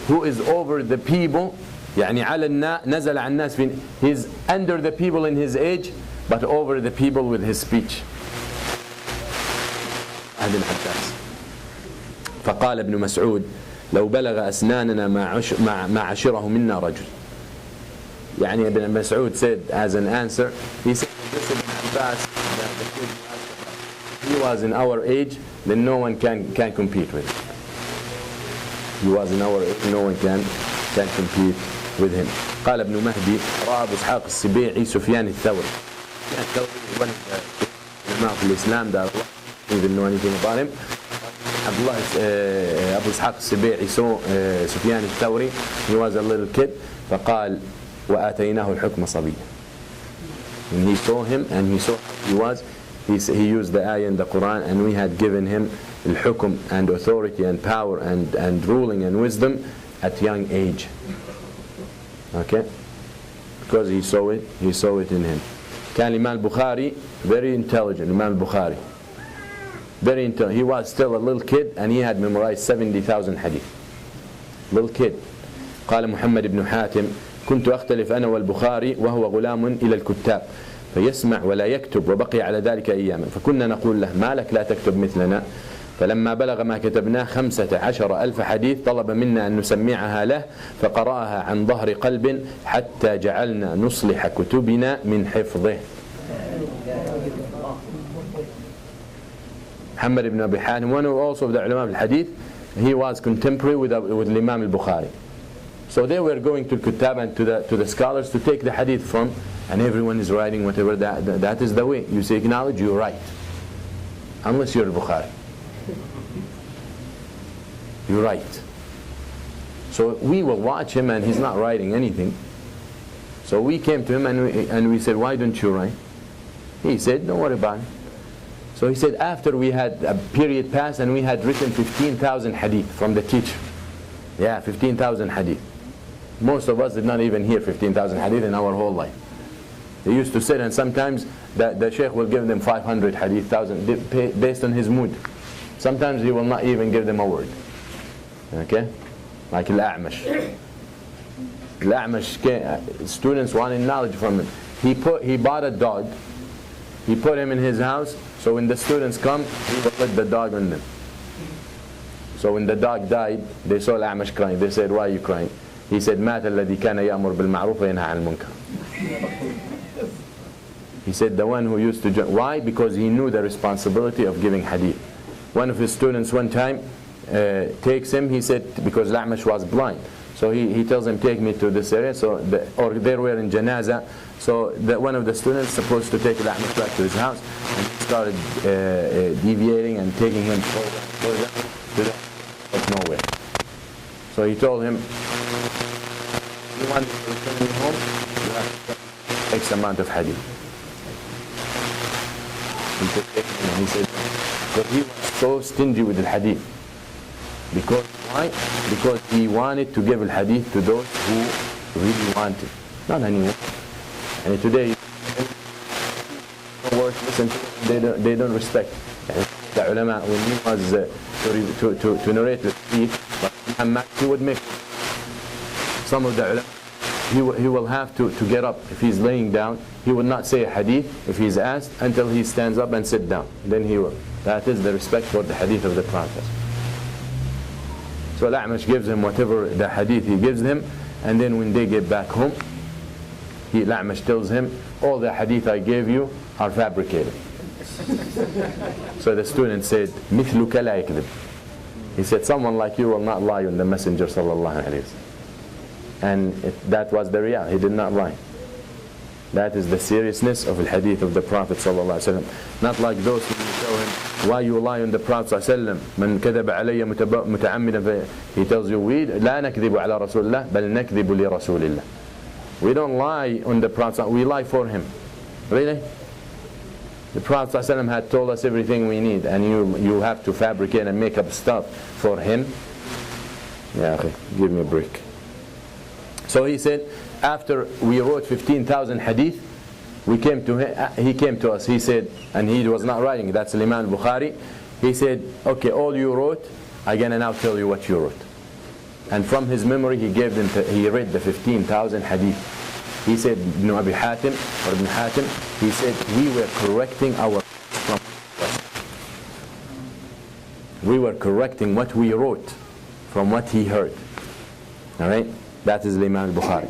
who is over the people, يعني على نزل عن الناس في, he's under the people in his age, but over the people with his speech. ابن عباس. فقال ابن مسعود لو بلغ أسناننا ما عشره منا رجل. يعني Ibn Mas'ud said as an answer, he said this Ibn Abbas, he was in our age, then no one can compete with him. He was in our age, no one can compete with him. قال ابن مهدي رأى أبو إسحاق السبيعي سفيان الثوري. سفيان الثوري one of the ulama في الإسلام that I don't even know anything about him. أبو إسحاق السبيعي saw سفيان الثوري, he was a little kid, فقال وآتيناه الحكم صبيا. When he saw him and he saw how he was, he used the ayah in the Quran, and we had given him al-hukm and authority and power and ruling and wisdom at young age. Okay? Because he saw it in him. كان الإمام البخاري very intelligent. الإمام البخاري very intelligent. He was still a little kid and he had memorized 70,000 hadith. Little kid. قال محمد بن حاتم كنت أختلف أنا والبخاري وهو غلام إلى الكتاب فيسمع ولا يكتب وبقي على ذلك أياما فكنا نقول له ما لك لا تكتب مثلنا فلما بلغ ما كتبناه 15,000 حديث طلب منا أن نسمعها له فقرأها عن ظهر قلب حتى جعلنا نصلح كتبنا من حفظه. محمد بن أبي حاتم, one of also of the ulama of hadith, he was contemporary with Imam al-Bukhari. So they were going to Kutab and to the scholars to take the hadith from, and everyone is writing whatever that is the way. You say acknowledge, you're right. Unless you're Bukhari. You're right. So we will watch him and he's not writing anything. So we came to him and we said, why don't you write? He said, don't worry about it. So he said, after we had a period passed and we had written 15,000 hadith from the teacher. Yeah, 15,000 hadith. Most of us did not even hear 15,000 hadith in our whole life. They used to sit and sometimes the sheikh will give them 500 hadith, 1,000, based on his mood. Sometimes he will not even give them a word. Okay? Like Al-A'mash. Al-A'mash, students wanted knowledge from him. He bought a dog. He put him in his house, so when the students come, he will let the dog on them. So when the dog died, they saw Al-A'mash crying. They said, why are you crying? He said, مات الذي كان يأمر بالمعروف وينهى عن المنكر. He said, the one who used to join. Why? Because he knew the responsibility of giving hadith. One of his students one time takes him, he said, because Al-A'mash was blind. So he tells him, take me to this area. So or they were in Janaza. So one of the students supposed to take Al-A'mash back to his house, and he started deviating and taking him further to the nowhere. So he told him, you want to return me home, you have to take X amount of hadith. He said, but he was so stingy with the hadith. Because why? Because he wanted to give al-hadith to those who really wanted, not anyone. And today, listen to them, they don't respect. The ulama, when he was to narrate the hadith, he would make some of the ulama, he will have to get up. If he's laying down, he will not say a hadith if he's asked until he stands up and sit down. Then he will. That is the respect for the hadith of the Prophet. So Al-A'mash gives him whatever the hadith he gives him, and then when they get back home, Al-A'mash tells him, all the hadith I gave you are fabricated. So the student said, مِثْلُكَ لَا يَكْذِبْ. He said, someone like you will not lie on the Messenger sallallahu alaihi wasallam. And that was the reality. He did not lie. That is the seriousness of the hadith of the Prophet ﷺ. Not like those who tell him, why you lie on the Prophet ﷺ. من كذب علي متعمدا. He tells you, we لا نكذب على رسول الله بل نكذب لرسول الله. We don't lie on the Prophet, we lie for him. Really? The Prophet ﷺ had told us everything we need, and you have to fabricate and make up stuff for him. Yeah, okay, give me a break. So he said, after we wrote 15,000 hadith, he came to us, he said, and he was not writing, that's Imam Bukhari. He said, okay, all you wrote, I'm gonna now tell you what you wrote. And from his memory, he read the 15,000 hadith. He said, Ibn Abi Hatim, or Ibn Hatim, he said, we were correcting what we wrote from what he heard. Alright? That is Imam Bukhari.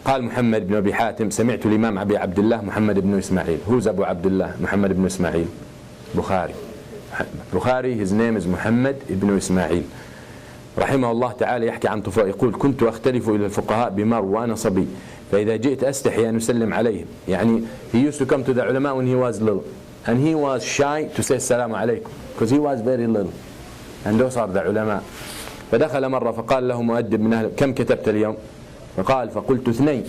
قال محمد بن أبي حاتم سمعت الإمام أبي عبد الله محمد بن إسماعيل. Who's Abu Abdullah? Muhammad ibn Ismail. Bukhari, his name is Muhammad ibn Ismail. رحمه الله تعالى يحكي عن طفاء يقول كنت أختلف إلى الفقهاء بمر وأنا صبي فإذا جئت أستحي أن أسلم عليهم. يعني he used to come to the ulama when he was little, and he was shy to say السلام عليكم because he was very little, and those are the ulama. فدخل مرة فقال له مؤدب من أهل كم كتبت اليوم؟ فقال فقلت 2.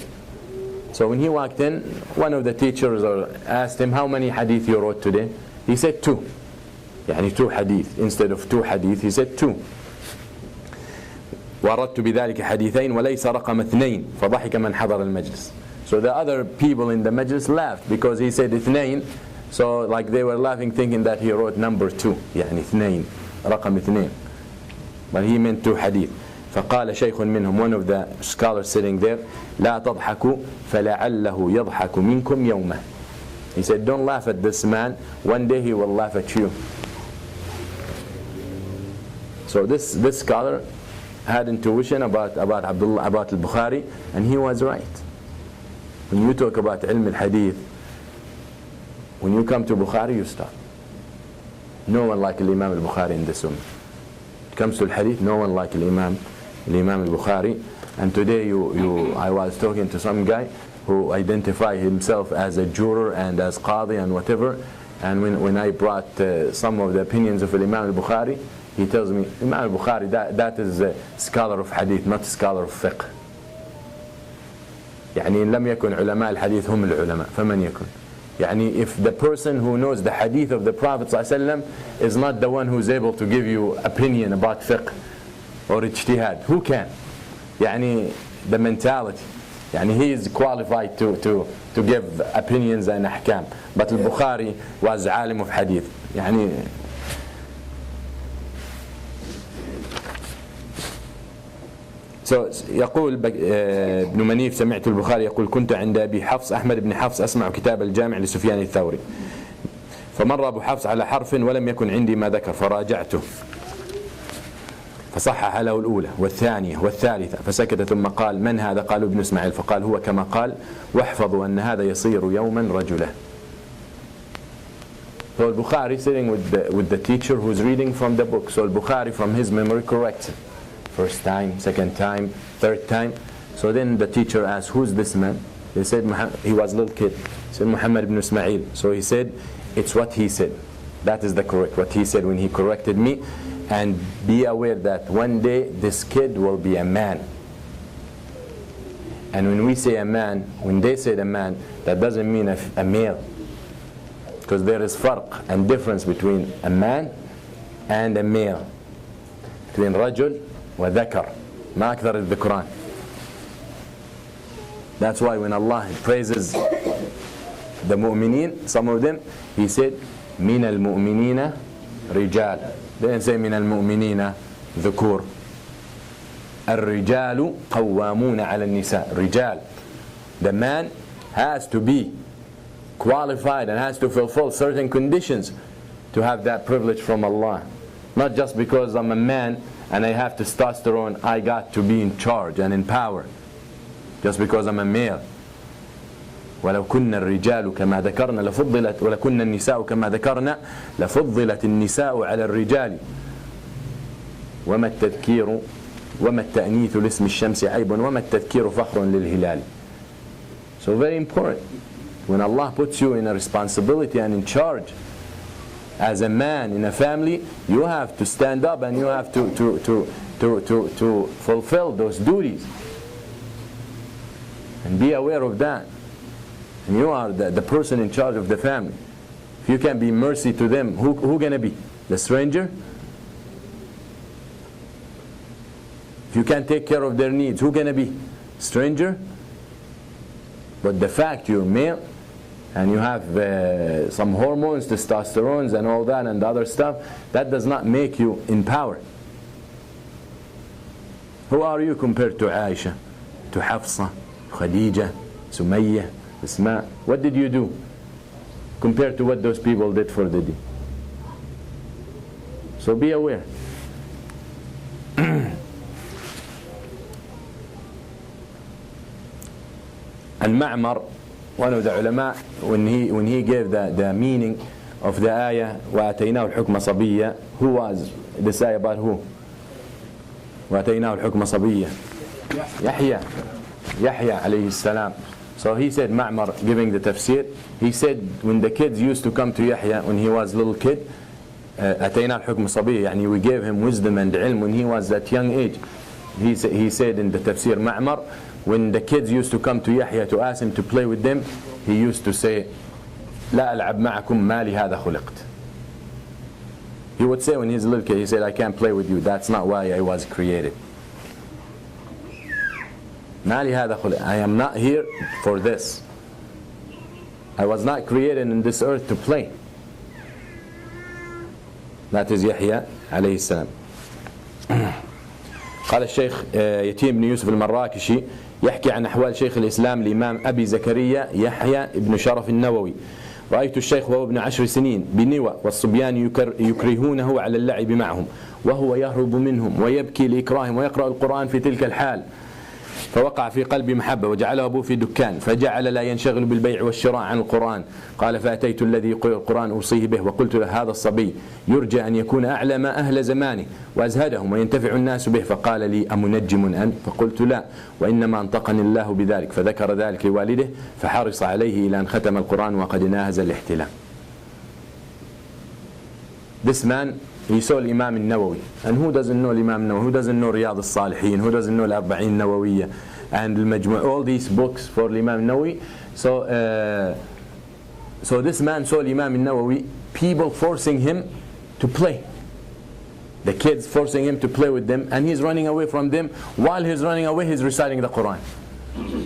So when he walked in, one of the teachers asked him, how many hadith you wrote today? He said 2. يعني 2 hadith. Instead of 2 hadith, he said 2. وأردت بذلك حديثين وليس رقم 2 فضحك من حضر المجلس. So the other people in the majlis laughed because he said 2. So like they were laughing thinking that he wrote number 2. يعني 2. رقم 2. But he meant 2 hadith. فقال شيخ منهم, one of the scholars sitting there, لا تضحكوا فلعله يضحك منكم يوما. He said, don't laugh at this man, one day he will laugh at you. So this scholar had intuition about Abdullah, about al-Bukhari, and he was right. When you talk about ilm al-hadith, when you come to Bukhari, you stop. No one like Imam al-Bukhari in this ummah. It comes to al-hadith, no one like Imam al-Bukhari. And today I was talking to some guy who identified himself as a juror and as qadi and whatever, and when I brought some of the opinions of Imam al-Bukhari, he tells me, Imam al-Bukhari, that is a scholar of hadith, not a scholar of fiqh. يعني إن لم يكن علماء الحديث هم العلماء فمن يكن. يعني if the person who knows the hadith of the Prophet ﷺ is not the one who's able to give you opinion about fiqh or ijtihad, who can? يعني the mentality. يعني he is qualified to give opinions and ahkam. But al-Bukhari was alim of hadith. يعني يقول ابن منيف سمعت البخاري يقول كنت عند أبي حفص أحمد بن حفص أسمع كتاب الجامع لسفيان الثوري فمر أبو حفص على حرف ولم يكن عندي ما ذكر فراجعته فصحح له الأولى والثانية والثالثة فسكت ثم قال من هذا؟ قالوا ابن إسماعيل فقال هو كما قال واحفظوا أن هذا يصير يوما رجلا. So al-Bukhari sitting with the teacher who's reading from the book, so al-Bukhari from his memory corrects him. First time, second time, third time. So then the teacher asked, who's this man? They said, he was a little kid. He said, Muhammad ibn Ismail. So he said, it's what he said. That is the correct, what he said when he corrected me. And be aware that one day this kid will be a man. And when we say a man, when they say a man, that doesn't mean a male. Because there is farq and difference between a man and a male. Between rajul وذكر ما أكثر الذكران. That's why when Allah praises the mu'mineen, some of them, He said من المؤمنين رجال. They didn't say من المؤمنين ذكور. الرجال قوامون على النساء. رجال. The man has to be qualified and has to fulfill certain conditions to have that privilege from Allah. Not just because I'm a man and I have testosterone, I got to be in charge and in power. Just because I'm a male. ولو كنا الرجال كما ذكرنا لفضلت ولكن النساء كما ذكرنا لفضلت النساء على الرجال وما التذكير وما التأنيث لاسم الشمس عيب وما التذكير فخر للهلال. So very important. When Allah puts you in a responsibility and in charge as a man in a family, you have to stand up and you have to fulfill those duties. And be aware of that. And you are the person in charge of the family. If you can be mercy to them, who gonna be? The stranger? If you can take care of their needs, who gonna be? Stranger? But the fact you're male and you have some hormones, testosterone and all that and other stuff, that does not make you in power. Who are you compared to Aisha, to Hafsa, Khadija, Sumayyah, Asma? What did you do compared to what those people did for the deen? So be aware. Al-Ma'mar, one of the ulama, when he gave the meaning of the ayah وَأَتَيْنَاهُ الْحُكْمَ صَبِيًّا, who was this ayah about who? وَأَتَيْنَاهُ الْحُكْمَ صَبِيًّا, Yahya alayhi salam. So he said, Ma'mar, giving the tafsir, he said when the kids used to come to Yahya when he was a little kid, أَتَيْنَاهُ الْحُكْمَ صَبِيًّا, يعني we gave him wisdom and ilm when he was at young age. He said in the tafsir, Ma'mar, when the kids used to come to Yahya to ask him to play with them, he used to say, لا ألعب معكم ما لهذا خلقت. He would say when he's a little kid, he said, I can't play with you, that's not why I was created. ما لهذا خلقت. I am not here for this. I was not created in this earth to play. That is Yahya عليه السلام. قال الشيخ يتيم بن يوسف المراكشي يحكي عن أحوال شيخ الإسلام الإمام أبي زكريا يحيى بن شرف النووي: رأيت الشيخ وهو ابن 10 سنين بنوى والصبيان يكرهونه على اللعب معهم وهو يهرب منهم ويبكي لإكراههم ويقرأ القرآن في تلك الحال، فوقع في قلبي محبة وجعله أبوه في دكان فجعل لا ينشغل بالبيع والشراء عن القرآن. قال فأتيت الذي يقرأ القرآن أوصيه به وقلت له هذا الصبي يرجى أن يكون أعلم أهل زمانه وأزهدهم وينتفع الناس به، فقال لي أمنجم أنت؟ فقلت لا، وإنما أنطقني الله بذلك، فذكر ذلك لوالده فحرص عليه إلى أن ختم القرآن وقد ناهز الاحتلام. This man, he saw Imam al-Nawawi. And who doesn't know Imam al-Nawawi? Who doesn't know Riyadh al-Salihin? Who doesn't know Al-Arba'in Nawawiyya and Al-Majmu'? All these books for Imam al-Nawawi. So this man saw Imam al-Nawawi, people forcing him to play. The kids forcing him to play with them, and he's running away from them. While he's running away, he's reciting the Quran.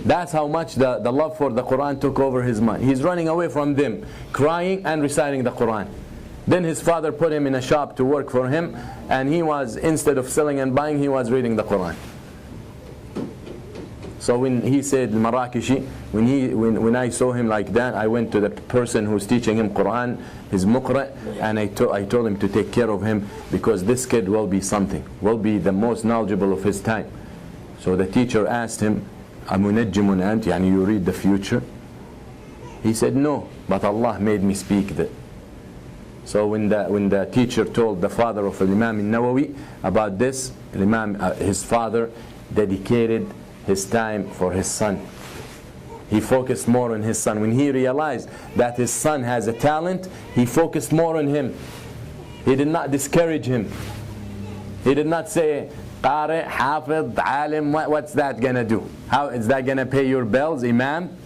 That's how much the love for the Quran took over his mind. He's running away from them, crying and reciting the Quran. Then his father put him in a shop to work for him, and he was, instead of selling and buying, he was reading the Quran. So when he said Marakishi, when I saw him like that, I went to the person who's teaching him Quran, his muqra, and I told him to take care of him, because this kid will be something, will be the most knowledgeable of his time. So the teacher asked him, Amunajjimun ant, yani you read the future? He said, no, but Allah made me speak that. So when the teacher told the father of Imam al-Nawawi about this, his father dedicated his time for his son. He focused more on his son. When he realized that his son has a talent, he focused more on him. He did not discourage him. He did not say, Qari, Hafid, Alim, what's that gonna do? How is that gonna pay your bills, Imam?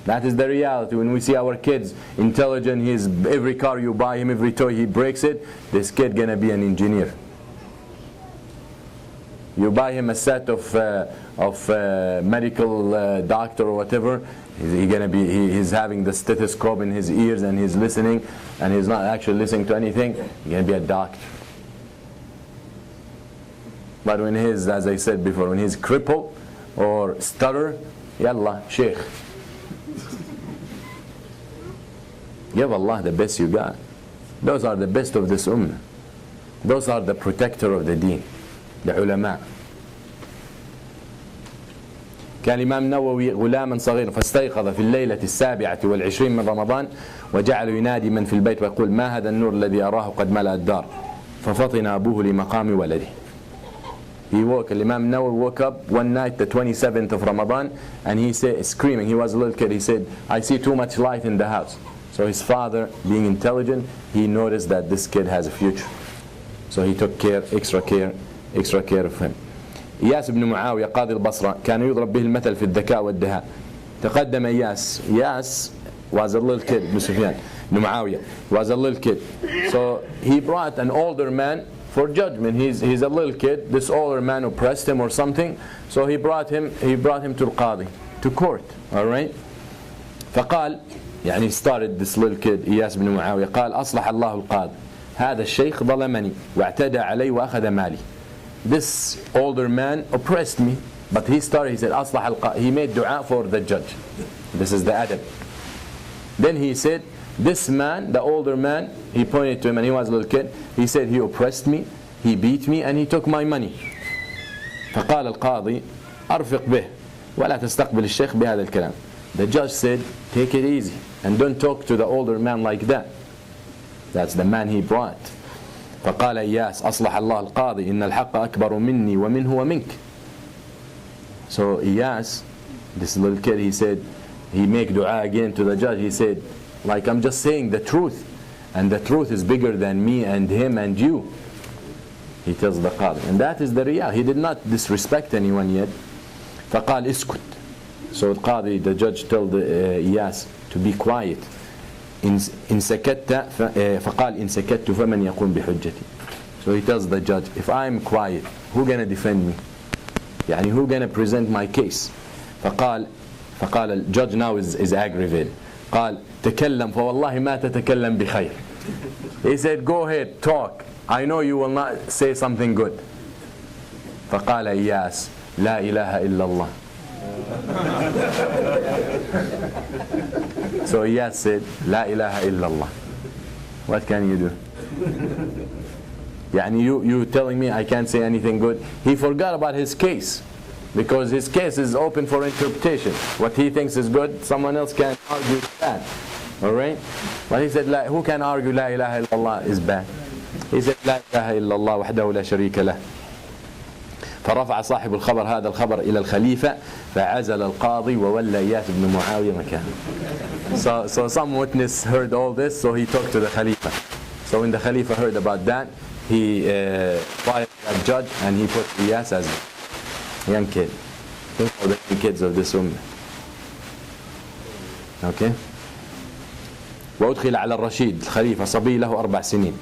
That is the reality. When we see our kids intelligent, every car you buy him, every toy he breaks it, this kid gonna be an engineer. You buy him a set of medical doctor or whatever, he's having the stethoscope in his ears and he's listening, and he's not actually listening to anything. He's gonna be a doctor. But when he's, as I said before, when he's crippled or stutter, yallah, sheikh. Give Allah the best you got. Those are the best of this ummah. Those are the protector of the deen, the ulama. كان الإمام النووي غلاما صغيرا فاستيقظ في الليلة 27 من رمضان وجعل ينادي من في البيت ويقول ما هذا النور الذي أراه قد ملأ الدار ففطن أبوه لمقام ولده. Imam Nawawi woke up one night, the 27th of Ramadan, and he said, screaming, he was a little kid, he said, I see too much light in the house. So his father, being intelligent, he noticed that this kid has a future. So he took extra care of him. إياس بن معاوية قاضي البصرة كان يضرب به المثل في الذكاء والدهاء. تقدم إياس was a little kid, Ibn Sufyan, Ibn Muawiyah was a little kid. So he brought an older man for judgment. He's a little kid. This older man oppressed him or something. So he brought him to القاضي, to court. All right. فقال, يعني started this little kid إياس بن معاوية قال أصلح الله القاضي هذا الشيخ ظلمني واعتدى علي وأخذ مالي. This older man oppressed me, but he said أصلح القاضي. He made dua for the judge. This is the adab. Then he said, this man, the older man, he pointed to him and he was a little kid. He said, he oppressed me, he beat me, and he took my money. فقال القاضي أرفق به ولا تستقبل الشيخ بهذا الكلام. The judge said, take it easy and don't talk to the older man like that. That's the man he brought. فقال إياس أصلح الله القاضي إن الحق أكبر مني ومنه ومنك. So Iyas, this little kid, he said, he make dua again to the judge. He said, like, I'm just saying the truth, and the truth is bigger than me and him and you. He tells the qadi, and that is the riyah. He did not disrespect anyone yet. فقال اسكت. So the qadi, the judge, told Iyas to be quiet. إن سكت فقال إن سكت فمن يقوم بحجتي. So he tells the judge, if I'm quiet, who gonna defend me? يعني who gonna present my case? فقال the judge now is aggravated. قال تكلم فوالله ما تتكلم بخير. He said, go ahead, talk. I know you will not say something good. فقال إياس لا إله إلا الله. So Iyas said, لا إله إلا الله. What can you do? يعني you telling me I can't say anything good? He forgot about his case, because his case is open for interpretation. What he thinks is good, someone else can argue bad. Alright? But he said, who can argue لا إله إلا الله is bad? He said, لا إله إلا الله وحده لا شريك له. فرفع صاحب الخبر هذا الخبر إلى الخليفة فعزل القاضي وولى إياس بن معاوية مكانه. So some witness heard all this, so he talked to the Khalifa. So when the Khalifa heard about that, he fired that judge and he put Iyas as a young kid. Think of the young kids of this ummah. Okay? وأدخل على الرشيد الخليفة صبي له 4 سنين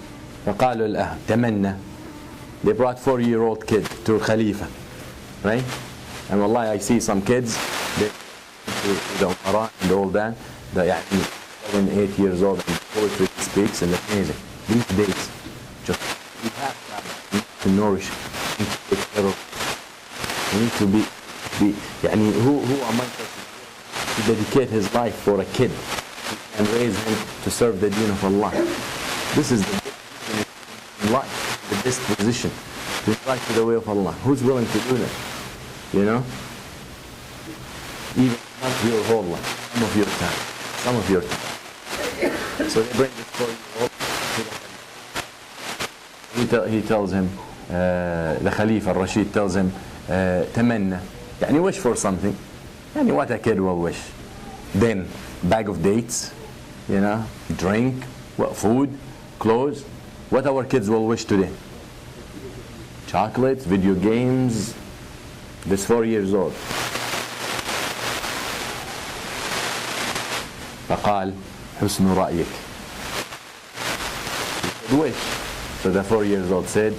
فقالوا الأهل تمنى. They brought 4-year-old kid to Khalifa, right? And wallahi, I see some kids, they the Umara and all that, they are 7, 8 years old, and poetry speaks, and it's amazing. These days, just we have to nourish, we need to take care of, we need to be يعني who among us to dedicate his life for a kid and raise him to serve the deen of Allah. This is the best life. The best position to invite to the way of Allah. Who's willing to do that? You know? Even not your whole life, some of your time. So they bring this 4-year-old. He tells him, the Khalifa al-Rashid tells him, تمنى. يعني wish for something. يعني what a kid will wish. Then, bag of dates, you know, drink, food, clothes. What our kids will wish today? Chocolates, video games. This 4 years old. فقال حسن رأيك. Wish. So the 4 years old said,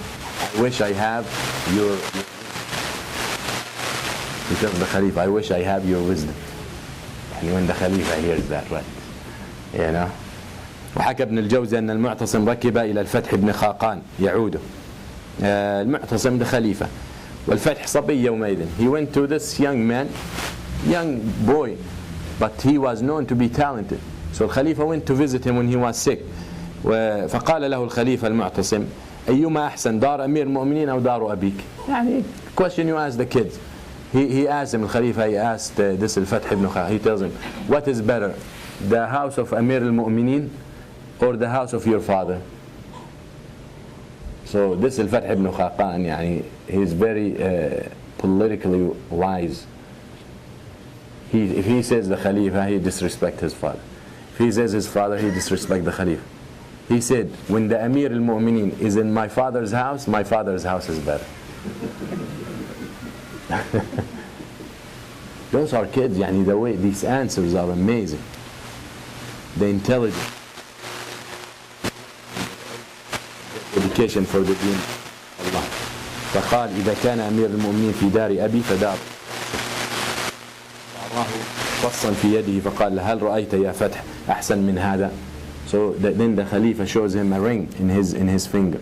I wish I have your. He tells the Khalifa, I wish I have your wisdom. And when the Khalifa hears that, right? You know. وحكى ابن الجوزي أن المعتصم ركب إلى الفتح بن خاقان يعوده. المعتصم the Khalifa. والفتح صبي يومئذ. He went to this young man, young boy, but he was known to be talented. So the Khalifa went to visit him when he was sick. فقال له الخليفة المعتصم أيما أحسن دار أمير المؤمنين أو دار أبيك. يعني question you ask the kids. He asked him, Khalifa, he asked this الفتح ibn Khaq. He tells him, what is better, the house of Amir al-Mu'mineen or the house of your father? So this Al-Fath ibn Khaqan, يعني, he's very politically wise. If he says the Khalifa, he disrespects his father. If he says his father, he disrespects the Khalifa. He said, when the Amir al-Mu'mineen is in my father's house is better. Those are kids, يعني, the way these answers are amazing. The intelligence, education for the deen of Allah. فقال إذا كان أمير المؤمنين في دار أبي فدار الله فصا في يده فقال هل رأيت يا فتح أحسن من هذا. So then the Khalifa shows him a ring in his finger.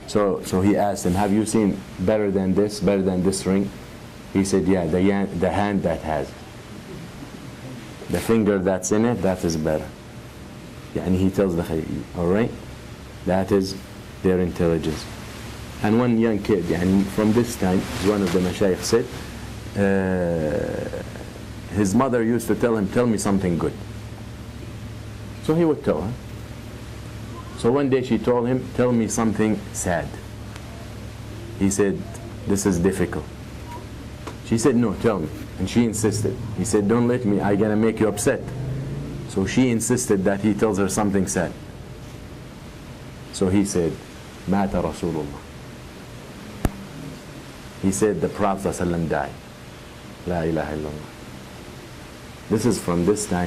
So he asked him, have you seen better than this ring? He said, yeah, the hand that has the finger that's in it, that is better. And he tells the Khalifa, all right, that is their intelligence. And one young kid, from this time, one of the mashayikh said, his mother used to tell him, tell me something good. So he would tell her. So one day she told him, tell me something sad. He said, this is difficult. She said, no, tell me. And she insisted. He said, don't let me, I'm going to make you upset. So she insisted that he tells her something sad. So he said, Mata Rasulullah. He said, the Prophet ﷺ died. La ilaha illallah. This is from this time.